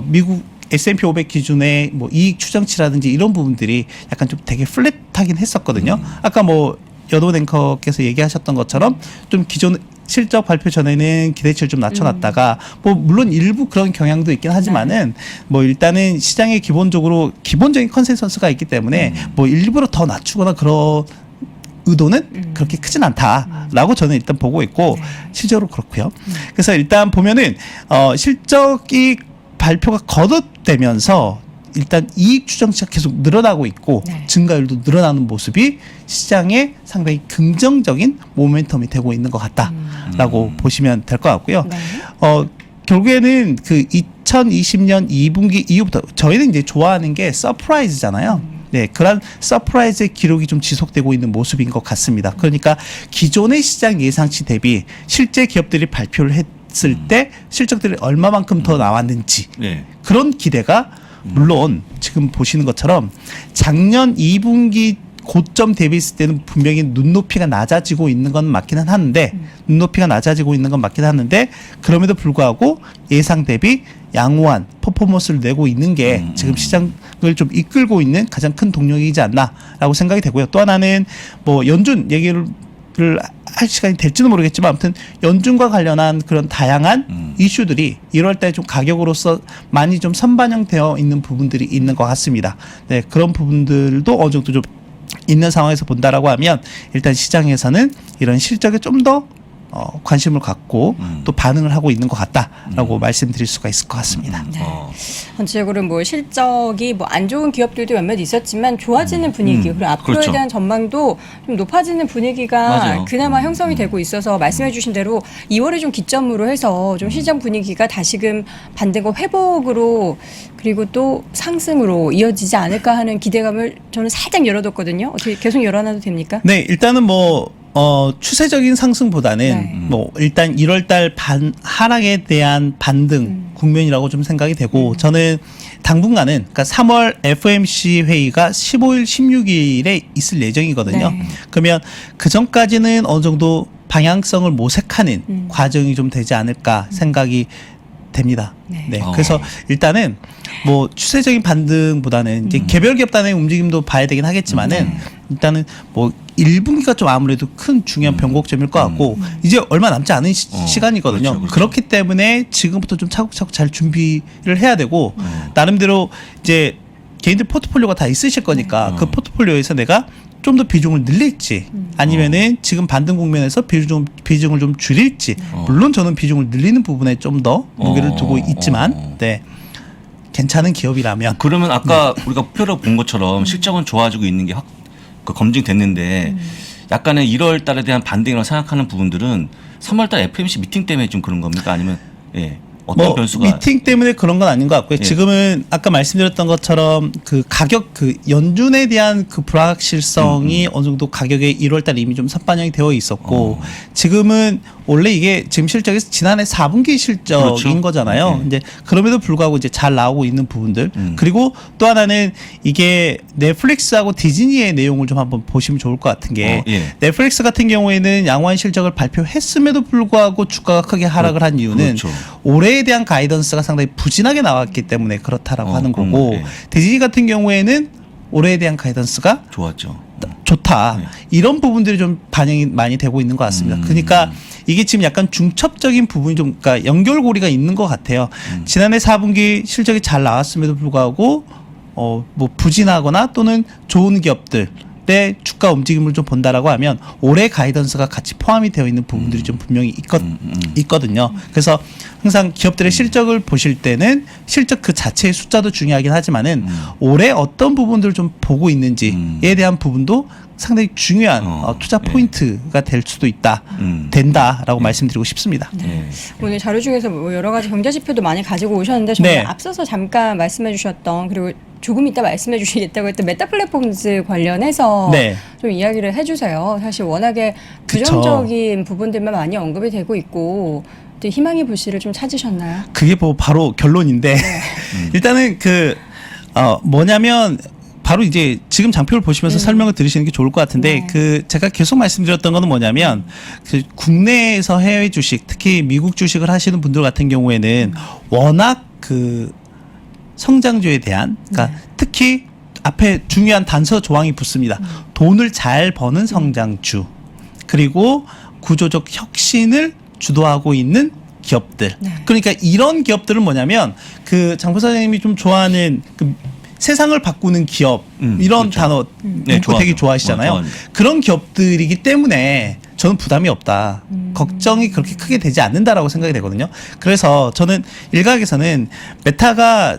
미국 S&P 500 기준의 뭐 이익 추정치라든지 이런 부분들이 약간 좀 되게 플랫하긴 했었거든요. 아까 뭐 여돈 앵커께서 얘기하셨던 것처럼 좀 기존 실적 발표 전에는 기대치를 좀 낮춰놨다가 뭐 물론 일부 그런 경향도 있긴 하지만은 뭐 일단은 시장에 기본적인 컨센서스가 있기 때문에 뭐 일부러 더 낮추거나 그런 의도는 그렇게 크진 않다라고 저는 일단 보고 있고 실제로 그렇고요. 그래서 일단 보면은 실적이 발표가 거듭되면서 일단 이익 추정치가 계속 늘어나고 있고 증가율도 늘어나는 모습이 시장에 상당히 긍정적인 모멘텀이 되고 있는 것 같다라고 보시면 될 것 같고요. 결국에는 그 2020년 2분기 이후부터 저희는 이제 좋아하는 게 서프라이즈잖아요. 네, 그런 서프라이즈의 기록이 좀 지속되고 있는 모습인 것 같습니다. 그러니까 기존의 시장 예상치 대비 실제 기업들이 발표를 했을 때 실적들이 얼마만큼 더 나왔는지 그런 기대가 물론 지금 보시는 것처럼 작년 2분기 고점 대비했을 때는 분명히 눈높이가 낮아지고 있는 건 맞기는 하는데 그럼에도 불구하고 예상 대비 양호한 퍼포먼스를 내고 있는 게 지금 시장을 좀 이끌고 있는 가장 큰 동력이지 않나라고 생각이 되고요. 또 하나는 뭐 연준 얘기를 할 시간이 될지는 모르겠지만 아무튼 연준과 관련한 그런 다양한 이슈들이 1월 달에 좀 가격으로서 많이 좀 선반영되어 있는 부분들이 있는 것 같습니다. 네, 그런 부분들도 어느 정도 좀 있는 상황에서 본다라고 하면 일단 시장에서는 이런 실적에 좀 더 관심을 갖고 또 반응을 하고 있는 것 같다라고 말씀드릴 수가 있을 것 같습니다. 네. 전체적으로 뭐 실적이 뭐 안 좋은 기업들도 몇몇 있었지만 좋아지는 분위기 그리고 앞으로에 그렇죠. 대한 전망도 좀 높아지는 분위기가 맞아요. 그나마 형성이 되고 있어서 말씀해주신 대로 2월을 좀 기점으로 해서 좀 시장 분위기가 다시금 반등과 회복으로 그리고 또 상승으로 이어지지 않을까 하는 기대감을 저는 살짝 열어뒀거든요. 어떻게 계속 열어놔도 됩니까? 네, 일단은 뭐 추세적인 상승보다는 뭐 일단 1월달 하락에 대한 반등 국면이라고 좀 생각이 되고 저는 당분간은 그러니까 3월 FOMC 회의가 15일, 16일에 있을 예정이거든요. 그러면 그 전까지는 어느 정도 방향성을 모색하는 과정이 좀 되지 않을까 생각이 됩니다. 네. 그래서 일단은 뭐 추세적인 반등보다는 이제 개별 기업 단의 움직임도 봐야 되긴 하겠지만은 일단은 뭐 1분기가 좀 아무래도 큰 중요한 변곡점일 것 같고 이제 얼마 남지 않은 시간이거든요. 그렇죠. 그렇기 때문에 지금부터 좀 차곡차곡 잘 준비를 해야 되고 나름대로 이제 개인들 포트폴리오가 다 있으실 거니까 그 포트폴리오에서 내가 좀 더 비중을 늘릴지 아니면은 지금 반등 국면에서 비중을 좀 줄일지 물론 저는 비중을 늘리는 부분에 좀 더 무게를 두고 있지만 네. 괜찮은 기업이라면 그러면 아까 우리가 표를 본 것처럼 실적은 좋아지고 있는 게 검증됐는데 약간의 1월 달에 대한 반등이라고 생각하는 부분들은 3월 달 FOMC 미팅 때문에 좀 그런 겁니까? 아니면 어떤 뭐 변수가 미팅 때문에 그런 건 아닌 것 같고요. 지금은 아까 말씀드렸던 것처럼 그 가격 그 연준에 대한 그 불확실성이 어느 정도 가격에 1월달 이미 좀 선반영이 되어 있었고 지금은 원래 이게 지금 실적에서 지난해 4분기 실적인 그렇죠. 거잖아요. 이제 그럼에도 불구하고 이제 잘 나오고 있는 부분들 그리고 또 하나는 이게 넷플릭스하고 디즈니의 내용을 좀 한번 보시면 좋을 것 같은 게 넷플릭스 같은 경우에는 양호한 실적을 발표했음에도 불구하고 주가가 크게 하락을 한 이유는 올해에 대한 가이던스가 상당히 부진하게 나왔기 때문에 그렇다라고 하는 거고 디즈니 같은 경우에는 올해에 대한 가이던스가 좋았죠. 좋다. 이런 부분들이 좀 반영이 많이 되고 있는 것 같습니다. 그러니까 이게 지금 약간 중첩적인 부분이 좀 그러니까 연결고리가 있는 것 같아요. 지난해 4분기 실적이 잘 나왔음에도 불구하고 뭐 부진하거나 또는 좋은 기업들 때 주가 움직임을 좀 본다라고 하면 올해 가이던스가 같이 포함이 되어 있는 부분들이 좀 분명히 있거든요. 그래서 항상 기업들의 실적을 보실 때는 실적 그 자체의 숫자도 중요하긴 하지만은 올해 어떤 부분들을 좀 보고 있는지에 대한 부분도 상당히 중요한 투자 포인트가 될 수도 된다라고 말씀드리고 싶습니다. 네. 오늘 자료 중에서 뭐 여러 가지 경제 지표도 많이 가지고 오셨는데 정말 네. 앞서서 잠깐 말씀해 주셨던 그리고 조금 이따 말씀해 주시겠다고 했던 메타 플랫폼즈 관련해서 네. 좀 이야기를 해주세요. 사실 워낙에 부정적인 부분들만 많이 언급이 되고 있고 또 희망의 불씨를 좀 찾으셨나요? 그게 뭐 바로 결론인데 일단은 뭐냐면 바로 이제 지금 장표를 보시면서 설명을 들으시는 게 좋을 것 같은데 네. 제가 계속 말씀드렸던 거는 뭐냐면 그 국내에서 해외 주식 특히 미국 주식을 하시는 분들 같은 경우에는 워낙 그 성장주에 대한 그러니까 특히 앞에 중요한 단서 조항이 붙습니다. 돈을 잘 버는 성장주 그리고 구조적 혁신을 주도하고 있는 기업들. 그러니까 이런 기업들은 뭐냐면 그 장표 사장님이 좀 좋아하는 그 세상을 바꾸는 기업 이런 그렇죠. 단어 네, 되게 좋아하죠. 좋아하시잖아요. 좋아합니다. 그런 기업들이기 때문에 저는 부담이 없다. 걱정이 그렇게 크게 되지 않는다라고 생각이 되거든요. 그래서 저는 일각에서는 메타가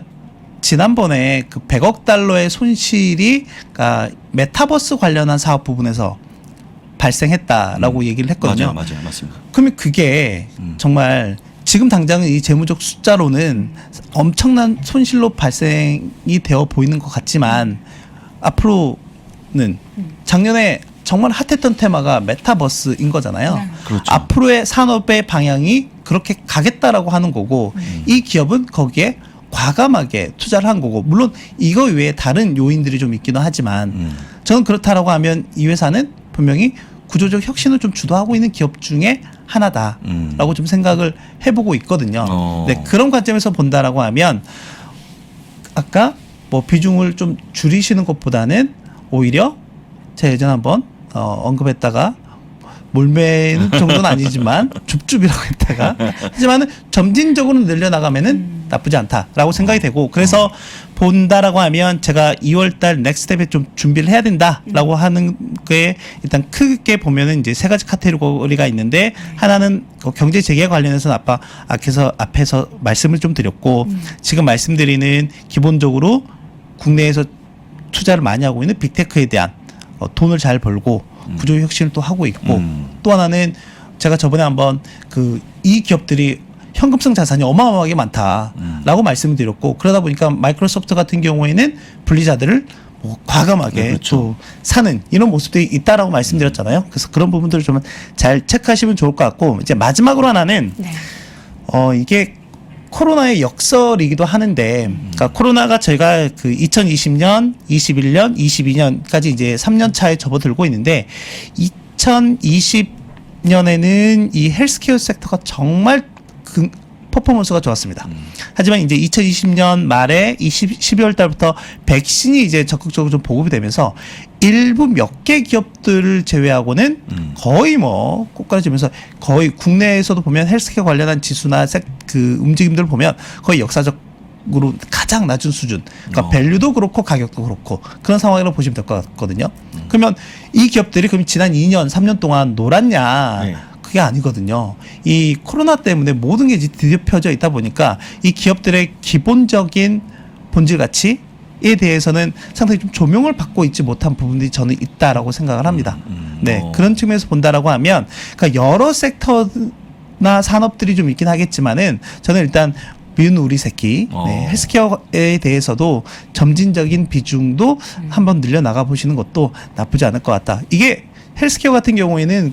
지난번에 그 100억 달러의 손실이 그러니까 메타버스 관련한 사업 부분에서 발생했다라고 얘기를 했거든요. 맞아요. 맞습니다. 그러면 그게 정말 지금 당장은 이 재무적 숫자로는 엄청난 손실로 발생이 되어 보이는 것 같지만 앞으로는 작년에 정말 핫했던 테마가 메타버스인 거잖아요. 그렇죠. 앞으로의 산업의 방향이 그렇게 가겠다라고 하는 거고 이 기업은 거기에 과감하게 투자를 한 거고 물론 이거 외에 다른 요인들이 좀 있기는 하지만 저는 그렇다라고 하면 이 회사는 분명히 구조적 혁신을 좀 주도하고 있는 기업 중에 하나다라고 좀 생각을 해보고 있거든요. 네, 그런 관점에서 본다라고 하면 아까 뭐 비중을 좀 줄이시는 것보다는 오히려 제가 예전에 한번 언급했다가 몰매는 정도는 아니지만 줍줍이라고 했다가 하지만은 점진적으로 늘려나가면은 나쁘지 않다라고 생각이 되고 그래서 본다라고 하면 제가 2월달 넥스텝에 좀 준비를 해야 된다라고 하는 게 일단 크게 보면은 이제 세 가지 카테고리가 있는데 하나는 경제 재개 관련해서는 앞에서 말씀을 좀 드렸고 지금 말씀드리는 기본적으로 국내에서 투자를 많이 하고 있는 빅테크에 대한 돈을 잘 벌고 구조 혁신을 또 하고 있고 또 하나는 제가 저번에 한번 이 기업들이 현금성 자산이 어마어마하게 많다라고 말씀을 드렸고 그러다 보니까 마이크로소프트 같은 경우에는 분리자들을 뭐 과감하게 그렇죠. 또 사는 이런 모습들이 있다라고 말씀드렸잖아요. 그래서 그런 부분들을 좀 잘 체크하시면 좋을 것 같고 이제 마지막으로 하나는 이게 코로나의 역설이기도 하는데, 그러니까 코로나가 저희가 2020년, 21년, 22년까지 이제 3년 차에 접어들고 있는데, 2020년에는 이 헬스케어 섹터가 정말 퍼포먼스가 좋았습니다. 하지만 이제 2020년 말에 12월 달부터 백신이 이제 적극적으로 좀 보급이 되면서 일부 몇 개 기업들을 제외하고는 거의 뭐 꽃가루지면서 거의 국내에서도 보면 헬스케어 관련한 지수나 그 움직임들을 보면 거의 역사적으로 가장 낮은 수준. 그러니까 밸류도 그렇고 가격도 그렇고 그런 상황이라고 보시면 될 것 같거든요. 그러면 이 기업들이 그럼 지난 2년, 3년 동안 놀았냐? 네. 그게 아니거든요. 이 코로나 때문에 모든 게 뒤덮여져 있다 보니까 이 기업들의 기본적인 본질 가치에 대해서는 상당히 좀 조명을 받고 있지 못한 부분들이 저는 있다라고 생각을 합니다. 네, 그런 측면에서 본다라고 하면 그러니까 여러 섹터나 산업들이 좀 있긴 하겠지만은 저는 일단 미운 우리 새끼 헬스케어에 대해서도 점진적인 비중도 한번 늘려나가 보시는 것도 나쁘지 않을 것 같다. 이게 헬스케어 같은 경우에는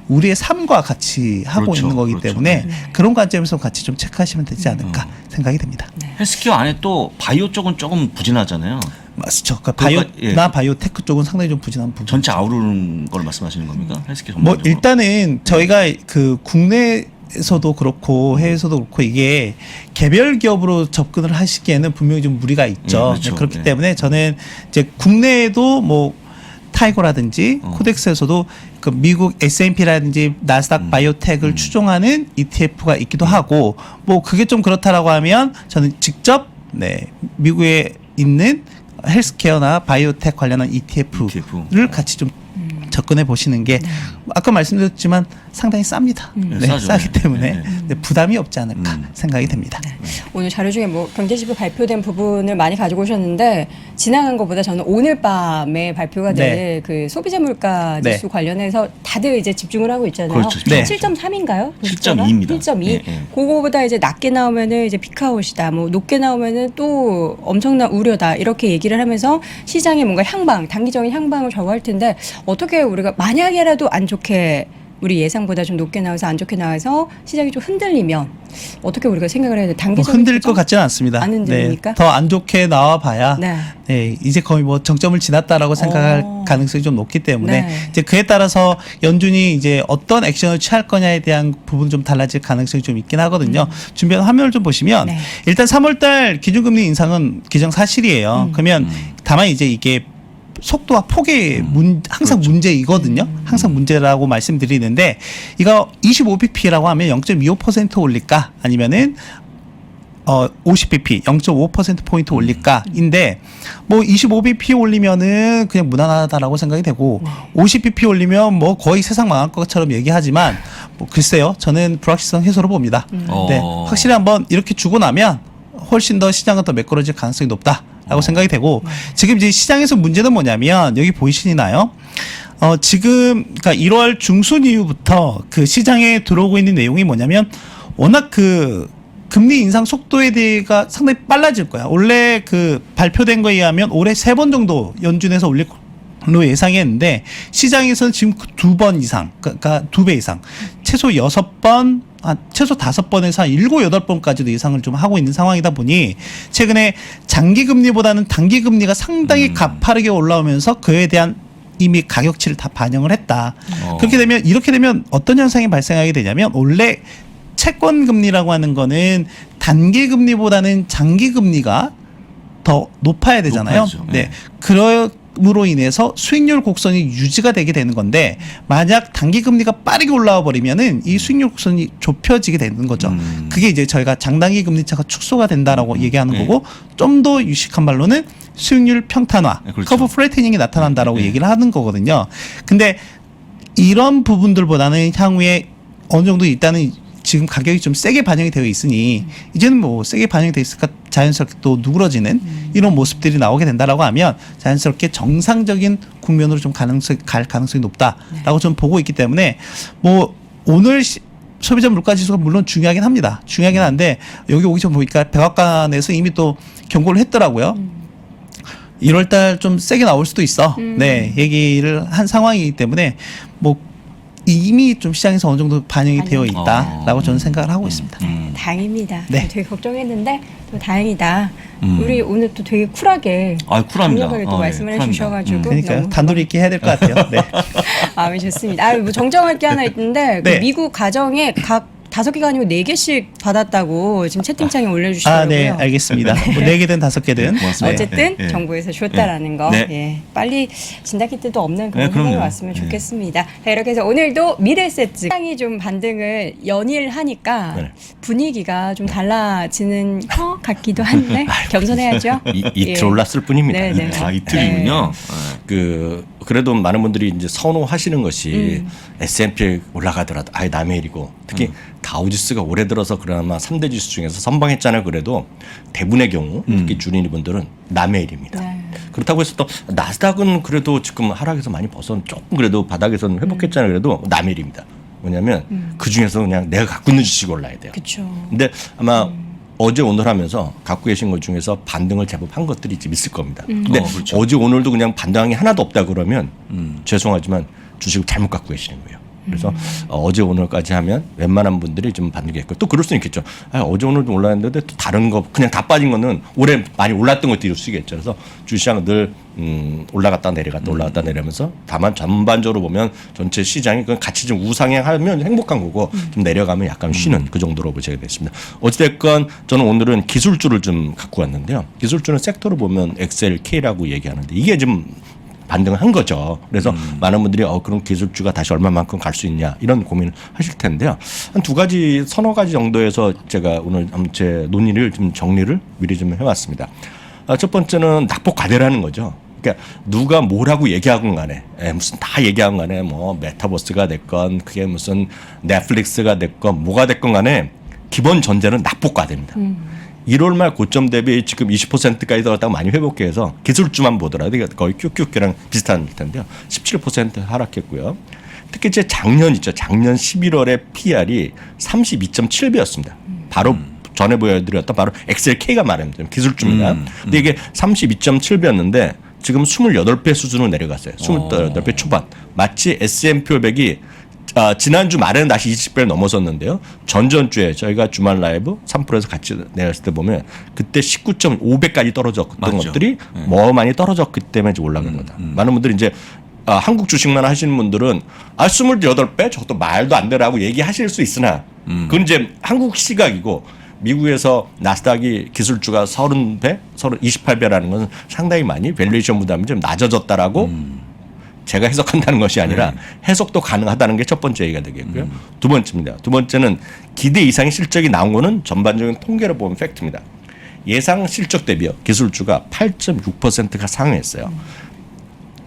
우리의 삶과 같이 하고 그렇죠, 있는 거기 그렇죠. 때문에 그런 관점에서 같이 좀 체크하시면 되지 않을까 생각이 됩니다. 헬스케어 안에 또 바이오 쪽은 조금 부진하잖아요. 맞죠. 그러니까 바이오나 바이오테크 쪽은 상당히 좀 부진한 부분. 전체 아우르는 걸 말씀하시는 겁니까? 헬스케어 뭐 전반적으로? 일단은 저희가 국내에서도 그렇고 해외에서도 그렇고 이게 개별 기업으로 접근을 하시기에는 분명히 좀 무리가 있죠. 그렇죠. 그렇기 때문에 저는 이제 국내에도 뭐 타이거라든지 코덱스에서도 그 미국 S&P라든지 나스닥 바이오텍을 추종하는 ETF가 있기도 하고 뭐 그게 좀 그렇다라고 하면 저는 직접 미국에 있는 헬스케어나 바이오텍 관련한 ETF를 같이 좀 접근해 보시는 게 아까 말씀드렸지만 상당히 쌉니다. 네, 싸죠. 싸기 때문에 네. 네, 부담이 없지 않을까 생각이 됩니다. 오늘 자료 중에 뭐 경제지표 발표된 부분을 많이 가지고 오셨는데 지나간 것보다 저는 오늘 밤에 발표가 될 네. 그 소비자 물가 네. 지수 관련해서 다들 이제 집중을 하고 있잖아요. 그렇죠. 네. 7.3인가요? 7.2입니다. 7.2. 예, 예. 그거보다 이제 낮게 나오면은 이제 피크아웃이다. 뭐 높게 나오면은 또 엄청난 우려다. 이렇게 얘기를 하면서 시장에 뭔가 향방, 단기적인 향방을 좌우할 텐데 어떻게 우리가 만약에라도 안 좋게 우리 예상보다 좀 높게 나와서 안 좋게 나와서 시장이 좀 흔들리면 어떻게 우리가 생각을 해야 돼? 뭐 단기적인 흔들릴 조정? 것 같지는 않습니다. 안 흔들립니까? 더 안 좋게 나와 봐야 네. 네, 이제 거의 뭐 정점을 지났다라고 생각할 가능성이 좀 높기 때문에 네. 이제 그에 따라서 연준이 이제 어떤 액션을 취할 거냐에 대한 부분 좀 달라질 가능성이 좀 있긴 하거든요. 준비한 화면을 좀 보시면 네. 일단 3월달 기준금리 인상은 기정사실이에요. 그러면 다만 이제 이게 속도와 폭이 항상 문제이거든요. 항상 문제라고 말씀드리는데 이거 25bp라고 하면 0.25% 올릴까 아니면은 50bp 0.5%포인트 올릴까인데 뭐 25bp 올리면은 그냥 무난하다라고 생각이 되고 50bp 올리면 뭐 거의 세상 망할 것처럼 얘기하지만 뭐 글쎄요. 저는 불확실성 해소로 봅니다. 네, 확실히 한번 이렇게 주고 나면 훨씬 더 시장은 더 매끄러질 가능성이 높다라고 생각이 되고 지금 이제 시장에서 문제는 뭐냐면 여기 보이시나요? 지금 그러니까 1월 중순 이후부터 그 시장에 들어오고 있는 내용이 뭐냐면 워낙 그 금리 인상 속도에 대해가 상당히 빨라질 거야. 원래 그 발표된 거에 의하면 올해 3번 정도 연준에서 올릴 걸로 예상했는데 시장에서는 지금 2번 이상, 그러니까 2배 이상, 최소 6번, 최소 5번에서 한 7, 8번까지도 예상을 좀 하고 있는 상황이다 보니 최근에 장기 금리보다는 단기 금리가 상당히 가파르게 올라오면서 그에 대한 이미 가격치를 다 반영을 했다. 그렇게 되면 이렇게 되면 어떤 현상이 발생하게 되냐면 원래 채권 금리라고 하는 거는 단기 금리보다는 장기 금리가 더 높아야 되잖아요. 높아야죠. 네. 그럼으로 인해서 수익률 곡선이 유지가 되게 되는 건데 만약 단기 금리가 빠르게 올라와 버리면은 이 수익률 곡선이 좁혀지게 되는 거죠. 그게 이제 저희가 장단기 금리 차가 축소가 된다라고 얘기하는 거고 좀 더 유식한 말로는 수익률 평탄화, 네, 그렇죠. 커브 플래티닝이 나타난다라고 얘기를 하는 거거든요. 근데 이런 부분들보다는 향후에 어느 정도 일단은 지금 가격이 좀 세게 반영이 되어 있으니 이제는 뭐 세게 반영이 되어 있으니까 자연스럽게 또 누그러지는 이런 모습들이 나오게 된다라고 하면 자연스럽게 정상적인 국면으로 좀 갈 가능성이 높다라고 좀 보고 있기 때문에 뭐 오늘 소비자 물가 지수가 물론 중요하긴 합니다. 중요하긴 한데 여기 오기 전 보니까 백악관에서 이미 또 경고를 했더라고요. 1월달 좀 세게 나올 수도 있어. 네, 얘기를 한 상황이기 때문에 뭐 이미 좀 시장에서 어느 정도 반영이 되어 있다라고 저는 생각을 하고 있습니다. 다행입니다. 네. 되게 걱정했는데 또 다행이다. 우리 오늘 또 되게 쿨하게 쿨합니다. 강력하게 또 말씀을 쿨합니다. 해주셔가지고 그러니까요. 너무 단도리 있게 해야 될 것 같아요. 네. 마음이 좋습니다. 뭐 정정할 게 하나 있는데 그 네. 미국 가정에 각 5개가 아니고 4개씩 받았다고 지금 채팅창에 올려주시더라고요. 네, 알겠습니다. 뭐 4개든 5개든. 고맙습니다. 어쨌든 네, 네. 정부에서 줬다라는 거, 네. 예, 빨리 진단키 때도 없는 그런 네, 그럼요. 상황이 왔으면 네. 좋겠습니다. 자, 이렇게 해서 오늘도 미래세트 시장이 좀 반등을 연일하니까 네. 분위기가 좀 달라지는 것 같기도 한데 겸손해야죠. 이틀 예. 올랐을 뿐입니다. 네, 네. 이틀이군요. 그래도 많은 분들이 이제 선호하시는 것이 S&P 올라가더라도 아예 남의 일이고 특히 다우지수가 올해 들어서 그나마 3대 지수 중에서 선방했잖아요. 그래도 대부분의 경우 특히 주린이 분들은 남의 일입니다. 네. 그렇다고 해서 또 나스닥은 그래도 지금 하락에서 많이 조금 그래도 바닥에서는 회복했잖아요. 그래도 남의 일입니다. 뭐냐면 그 중에서 그냥 내가 갖고 있는 주식 올라야 돼요. 그렇죠. 근데 아마 어제 오늘 하면서 갖고 계신 것 중에서 반등을 제법 한 것들이 좀 있을 겁니다. 근데 그렇죠. 어제 오늘도 그냥 반등이 하나도 없다 그러면 죄송하지만 주식을 잘못 갖고 계시는 거예요. 그래서 어제 오늘까지 하면 웬만한 분들이 좀 반등했고 또 그럴 수는 있겠죠. 어제 오늘도 올랐는데 또 다른 거 그냥 다 빠진 거는 올해 많이 올랐던 것들이 쓰겠죠. 그래서 주시장은 늘 올라갔다 내려갔다 올라갔다 내려면서 다만 전반적으로 보면 전체 시장이 그 같이 좀 우상향하면 행복한 거고 좀 내려가면 약간 쉬는 그 정도로 보시게 됐습니다. 어찌됐건 저는 오늘은 기술주를 좀 갖고 왔는데요. 기술주는 섹터로 보면 XLK라고 얘기하는데 이게 좀 반등을 한 거죠. 그래서 많은 분들이 그런 기술주가 다시 얼마만큼 갈 수 있냐 이런 고민을 하실 텐데요. 한 2가지, 서너 가지 정도에서 제가 오늘 제 논의를 좀 정리를 미리 좀 해왔습니다. 첫 번째는 낙폭 과대라는 거죠. 그러니까 누가 뭐라고 얘기하건 간에 무슨 다 얘기하건 간에 뭐 메타버스가 됐건 그게 무슨 넷플릭스가 됐건 뭐가 됐건 간에 기본 전제는 낙폭 과대입니다. 1월 말 고점 대비 지금 20%까지 떨어졌다고 많이 회복해서 기술주만 보더라도 거의 QQQ랑 비슷한 텐데요. 17% 하락했고요. 특히 제 작년 있죠. 작년 11월에 PR이 32.7배였습니다. 바로 전에 보여드렸던 바로 엑셀K가 말합니다. 기술주입니다. 근데 이게 32.7배였는데 지금 28배 수준으로 내려갔어요. 28배 초반. 마치 S&P 500이 지난주 말에는 다시 20배를 넘어섰는데요. 전전주에 저희가 주말 라이브 3%에서 같이 내렸을 때 보면 그때 19.5배까지 떨어졌던 맞죠. 것들이 뭐 많이 떨어졌기 때문에 이제 올라간 거다. 많은 분들이 이제 한국 주식만 하시는 분들은 28배 저것도 말도 안 되라고 얘기하실 수 있으나 그건 이제 한국 시각이고 미국에서 나스닥이 기술주가 30배, 28배라는 것은 상당히 많이 밸류에이션 부담이 좀 낮아졌다라고 제가 해석한다는 것이 아니라 해석도 가능하다는 게 첫 번째 얘기가 되겠고요. 두 번째입니다. 두 번째는 기대 이상의 실적이 나온 거는 전반적인 통계로 보면 팩트입니다. 예상 실적 대비요. 기술주가 8.6%가 상회했어요.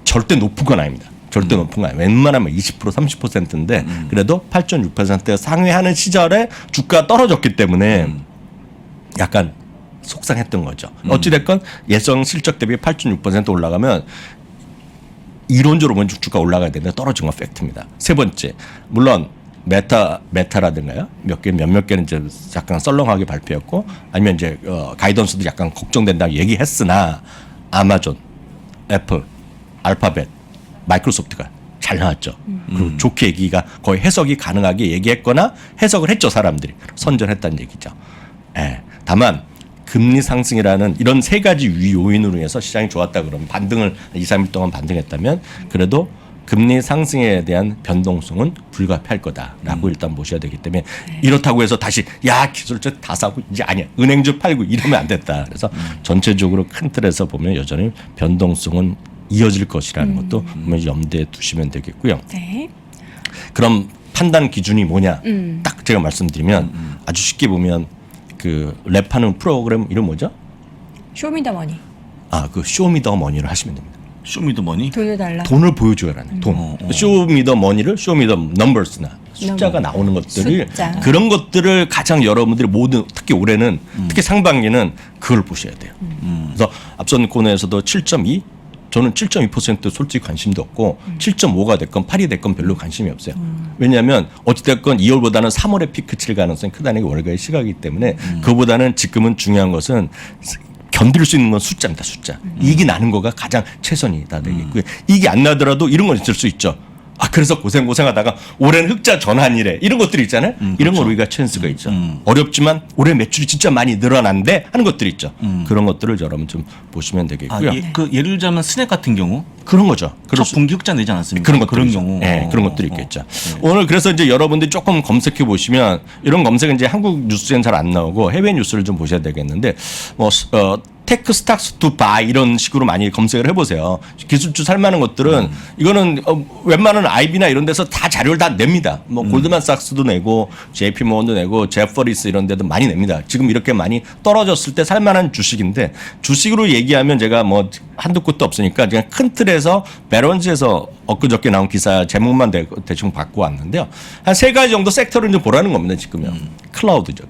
절대 높은 건 아닙니다. 절대 높은 거 아니에요. 웬만하면 20% 30%인데 그래도 8.6%가 상회하는 시절에 주가가 떨어졌기 때문에 약간 속상했던 거죠. 어찌됐건 예상 실적 대비 8.6% 올라가면 이론적으로 보면 주가 올라가야 되는데 떨어진 건 팩트입니다. 세 번째, 물론 메타라든가요 몇몇 개는 이제 약간 썰렁하게 발표했고 아니면 이제 가이던스도 약간 걱정된다고 얘기했으나 아마존, 애플, 알파벳, 마이크로소프트가 잘 나왔죠. 그리고 좋게 얘기가 거의 해석이 가능하게 얘기했거나 해석을 했죠. 사람들이 선전했다는 얘기죠. 예. 다만 금리 상승이라는 이런 세 가지 요인으로 해서 시장이 좋았다 그러면 반등을 2, 3일 동안 반등했다면 그래도 금리 상승에 대한 변동성은 불가피할 거다라고 일단 보셔야 되기 때문에 이렇다고 해서 다시 야 기술주 다 사고 이제 아니야 은행주 팔고 이러면 안 됐다. 그래서 전체적으로 큰 틀에서 보면 여전히 변동성은 이어질 것이라는 것도 염두에 두시면 되겠고요. 네. 그럼 판단 기준이 뭐냐? 딱 제가 말씀드리면 아주 쉽게 보면 그 랩하는 프로그램 이름 뭐죠? 쇼미더머니. 그 쇼미더머니를 하시면 됩니다. 쇼미더머니? 돈을 달라. 돈을 보여줘야라는 돈. 쇼미더머니를 쇼미더 넘버스나 숫자가 나오는 것들이 숫자. 그런 것들을 가장 여러분들이 모든 특히 올해는 특히 상반기는 그걸 보셔야 돼요. 그래서 앞선 코너에서도 7.2 저는 7.2% 솔직히 관심도 없고 7.5가 됐건 8이 됐건 별로 관심이 없어요. 왜냐하면 어찌됐건 2월보다는 3월에 피크 칠 가능성이 크다는 게 월가의 시각이기 때문에 그보다는 지금은 중요한 것은 견딜 수 있는 건 숫자입니다. 숫자. 이익이 나는 거가 가장 최선이다 되겠고요. 이익이 안 나더라도 이런 건 있을 수 있죠. 그래서 고생하다가 올해는 흑자 전환이래. 이런 것들이 있잖아요. 이런 걸 우리가 찬스가 있죠. 어렵지만 올해 매출이 진짜 많이 늘어난데 하는 것들이 있죠. 그런 것들을 여러분 좀 보시면 되겠고요. 예를 들자면 스낵 같은 경우 그런 거죠. 첫 분기 흑자 내지 않았습니까? 그런 그런 것들이죠. 경우. 네, 그런 것들이 있겠죠. 오늘 그래서 이제 여러분들이 조금 검색해 보시면 이런 검색은 이제 한국 뉴스에는 잘 안 나오고 해외 뉴스를 좀 보셔야 되겠는데 테크 스탁스 투 바이 이런 식으로 많이 검색을 해보세요. 기술주 살만한 것들은 이거는 웬만한 IB나 이런 데서 다 자료를 다 냅니다. 뭐 골드만삭스도 내고 JP 모건도 내고 제퍼리스 이런 데도 많이 냅니다. 지금 이렇게 많이 떨어졌을 때 살만한 주식인데 주식으로 얘기하면 제가 뭐 한두 곳도 없으니까 그냥 큰 틀에서 베런즈에서 엊그저께 나온 기사 제목만 대충 받고 왔는데요. 한 세 가지 정도 섹터를 좀 보라는 겁니다. 지금요. 클라우드죠.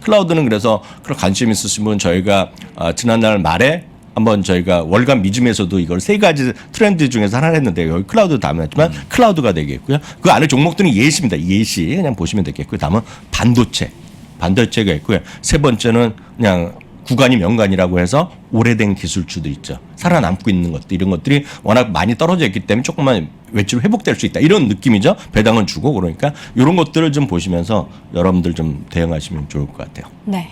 클라우드는 그래서 그런 관심 있으신 분 저희가 지난날 말에 한번 저희가 월간 미즘에서도 이걸 세 가지 트렌드 중에서 하나를 했는데 여기 클라우드 다음에 했지만 클라우드가 되겠고요. 그 안에 종목들은 예시입니다. 예시 그냥 보시면 되겠고요. 다음은 반도체가 있고요. 세 번째는 그냥 구간이 명간이라고 해서 오래된 기술주들 있죠. 살아남고 있는 것들 이런 것들이 워낙 많이 떨어져 있기 때문에 조금만 외출 회복될 수 있다. 이런 느낌이죠. 배당은 주고 그러니까 이런 것들을 좀 보시면서 여러분들 좀 대응하시면 좋을 것 같아요. 네.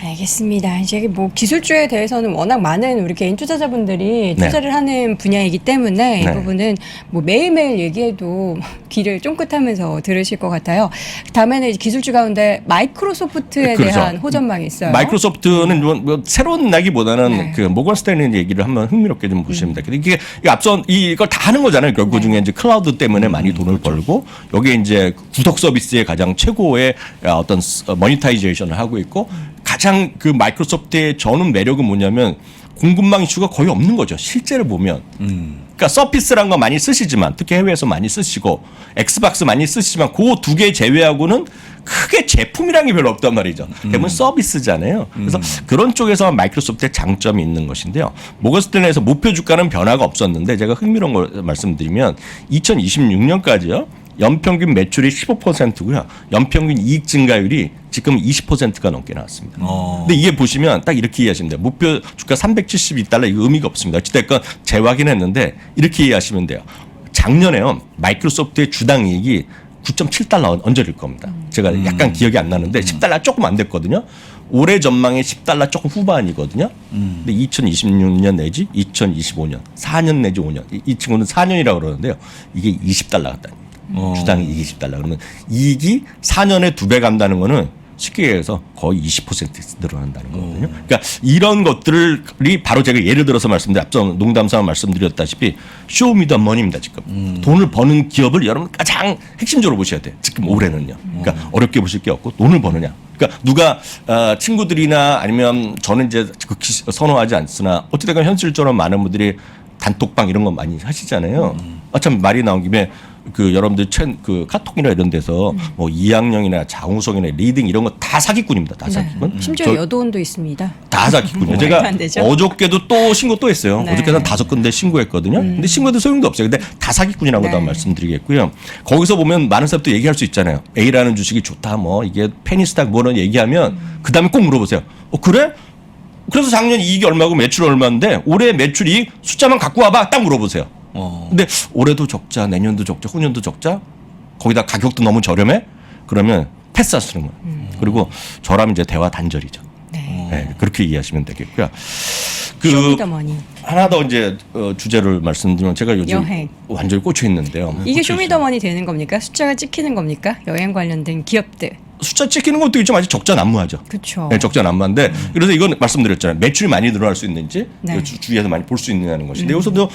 알겠습니다. 이제 뭐 기술주에 대해서는 워낙 많은 우리 개인 투자자분들이 투자를 하는 분야이기 때문에 이 부분은 뭐 매일매일 얘기해도 귀를 쫑긋하면서 들으실 것 같아요. 다음에는 기술주 가운데 마이크로소프트에 대한 호전망이 있어요. 마이크로소프트는 뭐 새로운 나기보다는 그 모건 스탠리 얘기를 한번 흥미롭게 좀 보시면 됩니다. 이게 앞선 이걸 다 하는 거잖아요. 결국 중에 이제 클라우드 때문에 많이 돈을 벌고 여기에 이제 구독 서비스의 가장 최고의 어떤 모니타이제이션을 하고 있고 가장 가장 그 마이크로소프트의 저는 매력은 뭐냐면 공급망 이슈가 거의 없는 거죠. 실제로 보면. 그러니까 서피스란 거 많이 쓰시지만 특히 해외에서 많이 쓰시고 엑스박스 많이 쓰시지만 그 두 개 제외하고는 크게 제품이라는 게 별로 없단 말이죠. 대부분 서비스잖아요. 그래서 그런 쪽에서 마이크로소프트의 장점이 있는 것인데요. 모건스탠리에서 목표 주가는 변화가 없었는데 제가 흥미로운 걸 말씀드리면 2026년까지요. 연평균 매출이 15%고요. 연평균 이익 증가율이 지금 20%가 넘게 나왔습니다. 근데 이게 보시면 딱 이렇게 이해하시면 돼요. 목표 주가 372달러 이거 의미가 없습니다. 어찌됐건 재확인했는데 이렇게 이해하시면 돼요. 작년에요. 마이크로소프트의 주당 이익이 9.7달러 얹어질 겁니다. 제가 약간 기억이 안 나는데 10달러 조금 안 됐거든요. 올해 전망이 10달러 조금 후반이거든요. 근데 2026년 내지 2025년 4년 내지 5년 이 친구는 4년이라고 그러는데요. 이게 20달러 같다는 주당 이익이 20달러. 그러면 이익이 4년에 2배 간다는 거는 쉽게 얘기해서 거의 20% 늘어난다는 거거든요. 그러니까 이런 것들이 바로 제가 예를 들어서 앞서 농담삼아 말씀드렸다시피 쇼미더머니입니다. 지금 돈을 버는 기업을 여러분 가장 핵심적으로 보셔야 돼요. 지금 올해는요. 그러니까 어렵게 보실 게 없고 돈을 버느냐. 그러니까 누가 친구들이나 아니면 저는 이제 선호하지 않으나 어찌됐건 현실적으로 많은 분들이 단톡방 이런 거 많이 하시잖아요. 참 말이 나온 김에 그 여러분들 그 카톡이나 이런 데서 뭐 이학령이나 장우성이나 리딩 이런 거 다 사기꾼입니다. 다 사기꾼. 네. 심지어 여도원도 있습니다. 다 사기꾼이에요. 제가 말도 안 되죠? 어저께도 또 신고 또 했어요. 네. 어저께는 5군데 신고했거든요. 근데 신고도 소용도 없어요. 근데 다 사기꾼이라고 다 네. 말씀드리겠고요. 거기서 보면 많은 사람도 얘기할 수 있잖아요. A라는 주식이 좋다. 뭐 이게 페니스탁 뭐는 얘기하면 그다음에 꼭 물어보세요. 그래? 그래서 작년 이익이 얼마고 매출 얼마인데 올해 매출 이익 숫자만 갖고 와봐. 딱 물어보세요. 근데 올해도 적자, 내년도 적자, 후년도 적자, 거기다 가격도 너무 저렴해? 그러면 패스하시는 거예요. 그리고 저라면 이제 대화 단절이죠. 네. 네, 그렇게 이해하시면 되겠고요. 쇼미더머니. 하나 더 이제 주제를 말씀드리면 제가 요즘 여행. 완전히 꽂혀 있는데요. 이게 쇼미더머니 되는 겁니까? 숫자가 찍히는 겁니까? 여행 관련된 기업들. 숫자 찍히는 것도 있지만 아직 적자 난무하죠. 그렇죠. 네, 적자 난무한데 그래서 이건 말씀드렸잖아요. 매출이 많이 늘어날 수 있는지 네. 주위에서 많이 볼 수 있느냐는 것인데 여기서도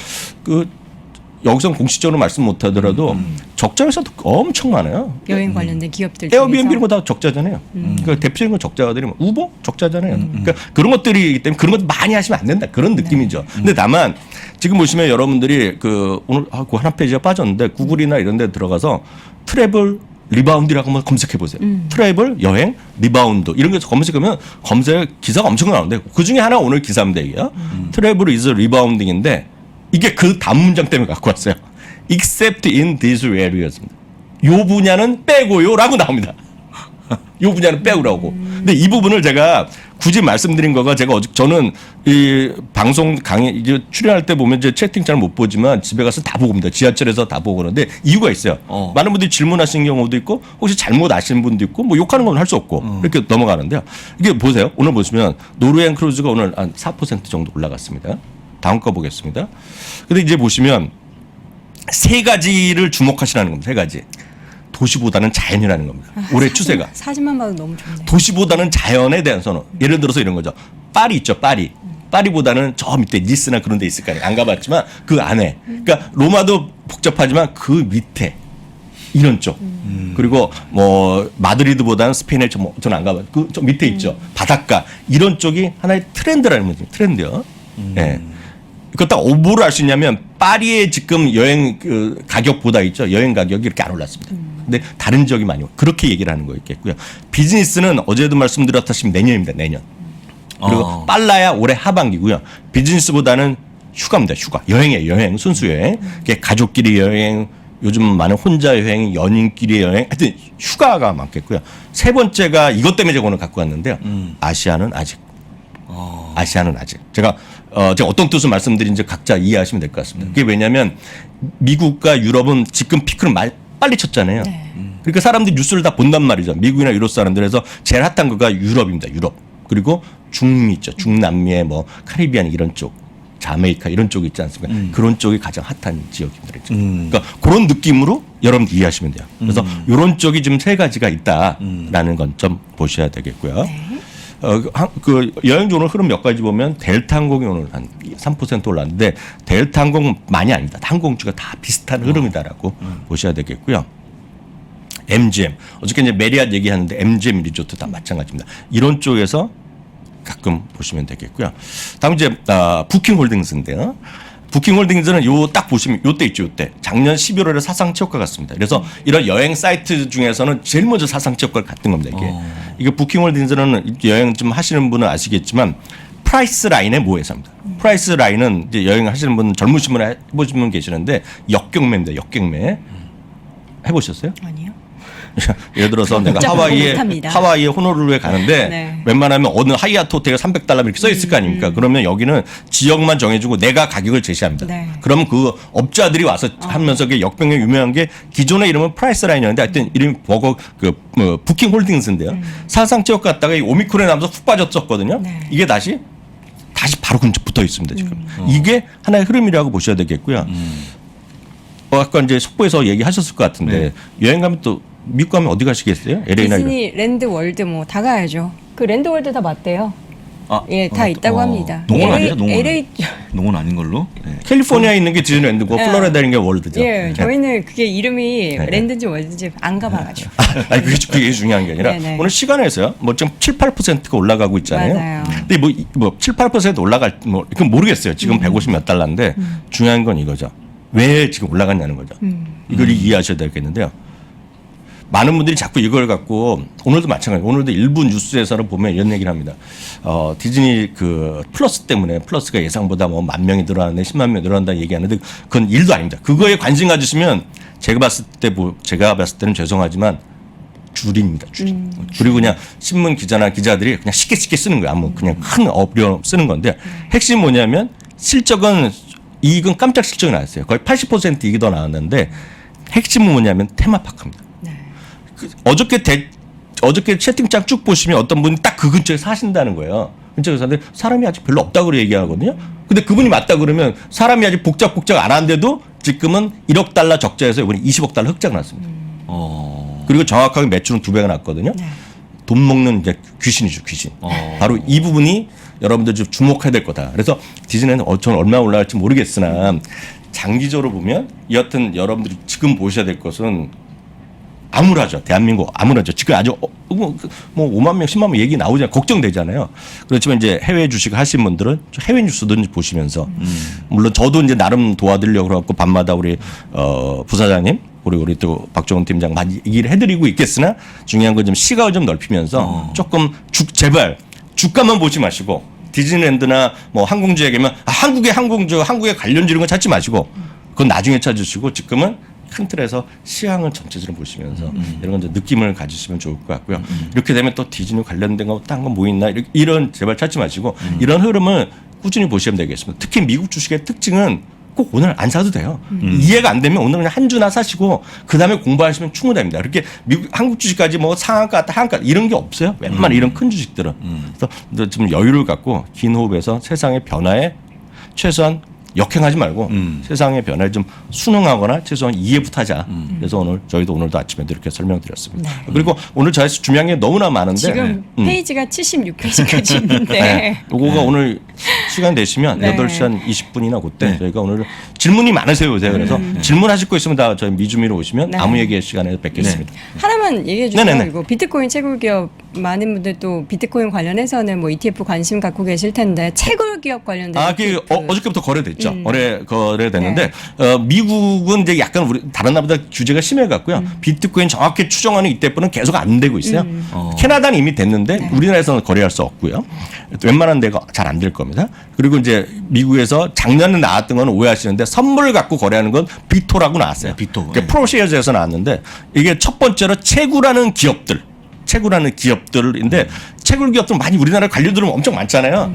여기서 공식적으로 말씀 못하더라도 적자 회사도 엄청 많아요. 여행 관련된 기업들 에어비앤비 중에서. 이런 거 다 적자잖아요. 그러니까 대표적인 건 적자들이 뭐 우버 적자잖아요. 그러니까 그런 것들이기 때문에 그런 것도 많이 하시면 안 된다. 그런 느낌이죠. 근데 다만 지금 보시면 여러분들이 오늘 그 하나 페이지가 빠졌는데 구글이나 이런 데 들어가서 트래블 리바운드라고 한번 검색해 보세요. 트래블 여행 리바운드 이런 거 검색하면 검색 기사가 엄청 나오는데 그 중에 하나 오늘 기사인데요. 트래블 is rebounding인데 이게 그 다음 문장 때문에 갖고 왔어요. Except in these areas입니다. 요 분야는 빼고요라고 나옵니다. 요 분야는 빼고라고. 근데 이 부분을 제가 굳이 말씀드린 거가 제가 저는 이 방송 강의 이제 출연할 때 보면 이제 채팅 잘 못 보지만 집에 가서 다 보고 옵니다. 지하철에서 다 보고 그러는데 이유가 있어요. 많은 분들이 질문하시는 경우도 있고 혹시 잘못 아시는 분도 있고 뭐 욕하는 건 할 수 없고 이렇게 넘어가는데요. 이게 보세요. 오늘 보시면 노르웨이 크루즈가 오늘 한 4% 정도 올라갔습니다. 다음 거 보겠습니다. 근데 이제 보시면 세 가지를 주목하시라는 겁니다. 세 가지. 도시보다는 자연이라는 겁니다. 올해 추세가. 사진만 봐도 너무 좋네요. 도시보다는 자연에 대한 선호. 예를 들어서 이런 거죠. 파리 있죠, 파리. 파리보다는 저 밑에 니스나 그런 데 있을 거 아니에요. 안 가봤지만 그 안에. 그러니까 로마도 복잡하지만 그 밑에 이런 쪽. 그리고 뭐 마드리드보다는 스페인에 저는 안 가봤. 그 저 밑에 있죠. 바닷가. 이런 쪽이 하나의 트렌드라는 거죠. 트렌드요. 예. 그거 딱 뭐를 알 수 있냐면 파리의 지금 여행 가격보다 있죠. 여행 가격이 이렇게 안 올랐습니다. 근데 다른 지역이 많이 그렇게 얘기를 하는 거였겠고요. 비즈니스는 어제도 말씀드렸다시피 내년입니다. 내년. 그리고 빨라야 올해 하반기고요. 비즈니스보다는 휴가입니다. 휴가. 여행이에요. 여행. 순수 여행. 가족끼리 여행. 요즘 많은 혼자 여행, 연인끼리 여행. 하여튼 휴가가 많겠고요. 세 번째가 이것 때문에 제가 오늘 갖고 왔는데요. 아시아는 아직. 아시아는 아직. 제가 어떤 뜻을 말씀드린지 각자 이해하시면 될 것 같습니다. 그게 왜냐하면 미국과 유럽은 지금 피크를 빨리 쳤잖아요. 네. 그러니까 사람들이 뉴스를 다 본단 말이죠. 미국이나 유럽 사람들에서 제일 핫한 거가 유럽입니다. 유럽. 그리고 중미 있죠. 중남미의 뭐 카리비안 이런 쪽. 자메이카 이런 쪽이 있지 않습니까? 그런 쪽이 가장 핫한 지역입니다. 그러니까 그런 느낌으로 여러분들 이해하시면 돼요. 그래서 이런 쪽이 지금 세 가지가 있다라는 건 좀 보셔야 되겠고요. 네. 그 여행주 오늘 흐름 몇 가지 보면 델타항공이 오늘 한 3% 올랐는데 델타항공 많이 아닙니다. 항공주가 다 비슷한 흐름이다라고 보셔야 되겠고요. MGM 어저께 이제 메리앗 얘기하는데 MGM 리조트 다 마찬가지입니다. 이런 쪽에서 가끔 보시면 되겠고요. 다음 이제 부킹홀딩스인데요. 부킹홀딩스는 요 딱 보시면 요때 있죠, 요때. 작년 11월에 사상체육과 같습니다. 그래서 이런 여행 사이트 중에서는 제일 먼저 사상체육과를 갔던 겁니다. 이게 부킹홀딩스는 여행 좀 하시는 분은 아시겠지만 프라이스 라인의 모회사입니다. 프라이스 라인은 이제 여행 하시는 분 젊으신 분 해보신 분 계시는데 역경매입니다. 역경매 해보셨어요? 아니요. 예를 들어서 내가 못합니다. 하와이에 호놀룰루에 가는데 네. 웬만하면 어느 하이아트 호텔에 $300 이렇게 써 있을 거 아닙니까? 그러면 여기는 지역만 정해주고 내가 가격을 제시합니다. 네. 그러면 그 업자들이 와서 하면서 역병에 유명한 게 기존의 이름은 프라이스 라인이었는데 하여튼 이름이 부킹홀딩스인데요. 사상 지역 갔다가 이 오미크론에 나면서 훅 빠졌었거든요. 네. 이게 다시 바로 근처 붙어 있습니다 지금. 이게 하나의 흐름이라고 보셔야 되겠고요. 아까 이제 속보에서 얘기하셨을 것 같은데 여행 가면 또 미국 가면 어디 가시겠어요? LA나 이런. 디즈니 랜드 월드 뭐 다 가야죠. 그 랜드 월드 다 맞대요. 아, 예, 다 있다고 합니다. 농원 아니죠? 농원. LA 농원 아닌 걸로. 네. 캘리포니아에 있는 게 디즈니랜드고 네. 플로리다에 있는 게 월드죠. 예, 저희는 그게 이름이 네. 랜드인지 월드인지 안 가봐가지고. 아니 그게 중요한 게 아니라 네네. 오늘 시간에서요. 뭐 지금 7-8%가 올라가고 있잖아요. 맞아요. 근데 뭐 7-8% 올라갈 뭐 이건 모르겠어요. 지금 150 몇 달러인데 중요한 건 이거죠. 왜 지금 올라갔냐는 거죠. 이걸 이해하셔야 되겠는데요. 많은 분들이 자꾸 이걸 갖고 오늘도 마찬가지. 오늘도 일부 뉴스에서는 보면 이런 얘기를 합니다. 디즈니 그 플러스 때문에 플러스가 예상보다 뭐 10,000명이 늘어나네, 10만 명이 늘어난다 얘기하는데 그건 일도 아닙니다. 그거에 관심 가지시면 제가 봤을 때는 죄송하지만 줄입니다. 줄이고 그냥 신문 기자나 기자들이 그냥 쉽게 쓰는 거예요. 아무 그냥 큰 어려움 쓰는 건데 핵심이 뭐냐면 실적은 이익은 깜짝 실적이 나왔어요. 거의 80% 이익이 더 나왔는데 핵심은 뭐냐면 테마파크입니다. 어저께 채팅창 쭉 보시면 어떤 분이 딱 그 근처에 사신다는 거예요. 근처에 사는데 사람이 아직 별로 없다고 얘기하거든요. 근데 그분이 맞다 그러면 사람이 아직 복잡 안 하는데도 지금은 1억 달러 적자에서 이번에 20억 달러 흑자가 났습니다. 그리고 정확하게 매출은 2배가 났거든요. 돈 먹는 이제 귀신이죠, 귀신. 바로 이 부분이 여러분들 좀 주목해야 될 거다. 그래서 디즈니는 저는 얼마나 올라갈지 모르겠으나 장기적으로 보면 여하튼 여러분들이 지금 보셔야 될 것은 암울하죠. 대한민국 암울하죠. 지금 아주 뭐 5만 명, 10만 명 얘기 나오잖아요. 걱정되잖아요. 그렇지만 이제 해외 주식 하신 분들은 해외 뉴스든지 보시면서 물론 저도 이제 나름 도와드리려고 그래갖고 밤마다 우리 부사장님 우리 또 박정훈 팀장 많이 얘기를 해드리고 있겠으나 중요한 건 좀 시각을 좀 넓히면서 조금 제발 주가만 보지 마시고 디즈니랜드나 뭐 항공주 얘기하면 한국의 항공주, 한국의 관련주 이런 거 찾지 마시고 그건 나중에 찾으시고 지금은 큰 틀에서 시황을 전체적으로 보시면서 이런 건 느낌을 가지시면 좋을 것 같고요. 이렇게 되면 또 디즈니 관련된 거 딴 건 뭐 있나 이런 제발 찾지 마시고 이런 흐름을 꾸준히 보시면 되겠습니다. 특히 미국 주식의 특징은 꼭 오늘 안 사도 돼요. 이해가 안 되면 오늘 그냥 한 주나 사시고 그 다음에 공부하시면 충분합니다. 그렇게 한국 주식까지 뭐 상한가, 하한가 이런 게 없어요. 웬만한 이런 큰 주식들은. 그래서 좀 여유를 갖고 긴 호흡에서 세상의 변화에 최소한 역행하지 말고 세상의 변화에 좀 순응하거나 최소한 이해부터 하자. 그래서 저희도 오늘도 아침에 이렇게 설명드렸습니다. 그리고 오늘 저희서 준비한 게 너무나 많은데 지금 페이지가 76페이지까지 있는데. 네. 요거가 오늘 시간 되시면 네. 8시 한 20분이나 그때 저희가 오늘 질문이 많으세요 요새. 그래서 질문하실 거 있으면 다 저희 미주미로 오시면 네. 아무 얘기의 시간에 뵙겠습니다. 하나만 얘기해 주세요. 네네네. 이거 비트코인 채굴 기업 많은 분들 또 비트코인 관련해서는 뭐 ETF 관심 갖고 계실 텐데 채굴 기업 관련된 어저께부터 거래됐죠. 거래됐는데 네. 미국은 이제 약간 우리 다른 나라보다 규제가 심해갖고요. 비트코인 정확히 추정하는 ETF는 계속 안 되고 있어요. 캐나다는 이미 됐는데 우리나라에서는 거래할 수 없고요. 웬만한 데가 잘 안 될 겁니다. 그리고 이제 미국에서 작년에 나왔던 건 오해하시는데 선물 갖고 거래하는 건 비토라고 나왔어요. 비토. 그러니까 프로시에즈에서 나왔는데 이게 첫 번째로 채굴하는 기업들인데 채굴 기업들 많이 우리나라 관련들은 엄청 많잖아요.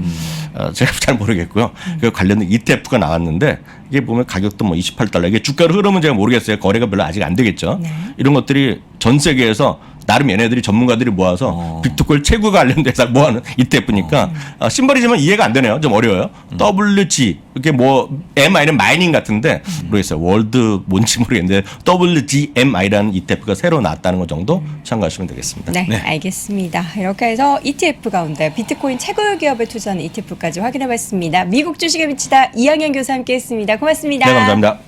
제가 잘 모르겠고요. 그 관련된 ETF가 나왔는데 이게 보면 가격도 뭐 $28 이게 주가로 흐름은 제가 모르겠어요. 거래가 별로 아직 안 되겠죠. 이런 것들이 전 세계에서 나름 얘네들이 전문가들이 모아서 비트코인 채굴 관련돼서 모아는 ETF니까 심벌이지만 이해가 안 되네요. 좀 어려워요. WG 이렇게 뭐 MI는 마이닝 같은데 모르겠어요. 월드 뭔지 모르겠는데 WGMI라는 ETF가 새로 나왔다는 것 정도 참고하시면 되겠습니다. 네, 알겠습니다. 이렇게 해서 ETF 가운데 비트코인 채굴 기업에 투자하는 ETF까지 확인해봤습니다. 미국 주식에 미치다 이항현 교수와 함께했습니다. 고맙습니다. 네, 감사합니다.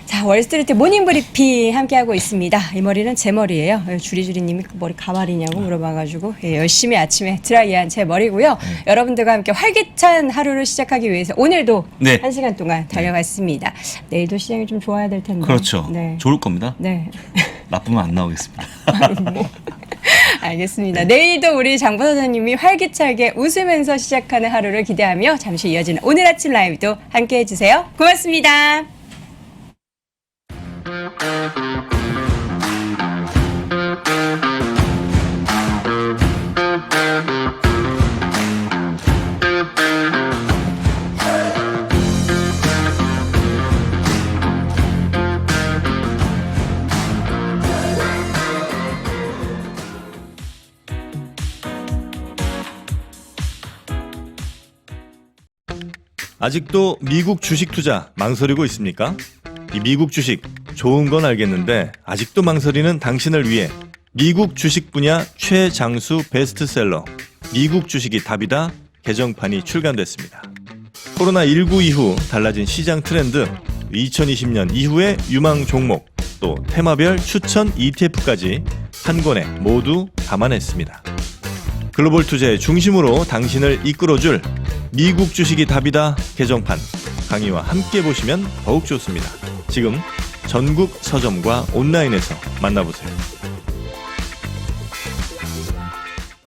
자, 자, 월스트리트 모닝 브리핑 함께하고 있습니다. 이 머리는 제 머리예요. 주리주리님이 그 머리 가발이냐고 물어봐가지고 열심히 아침에 드라이한 제 머리고요. 여러분들과 함께 활기찬 하루를 시작하기 위해서 오늘도 네. 1시간 동안 달려갔습니다. 내일도 시장이 좀 좋아야 될 텐데. 그렇죠. 네. 좋을 겁니다. 네. 나쁘면 안 나오겠습니다. 알겠습니다. 내일도 우리 장보 사장님이 활기차게 웃으면서 시작하는 하루를 기대하며 잠시 이어지는 오늘 아침 라이브도 함께 해주세요. 고맙습니다. 아직도 미국 주식 투자 망설이고 있습니까? 이 미국 주식 좋은 건 알겠는데 아직도 망설이는 당신을 위해 미국 주식 분야 최장수 베스트셀러 미국 주식이 답이다 개정판이 출간됐습니다. 코로나19 이후 달라진 시장 트렌드, 2020년 이후의 유망 종목, 또 테마별 추천 ETF까지 한 권에 모두 담아냈습니다. 글로벌 투자의 중심으로 당신을 이끌어줄 미국 주식이 답이다 개정판 강의와 함께 보시면 더욱 좋습니다. 지금 전국 서점과 온라인에서 만나보세요.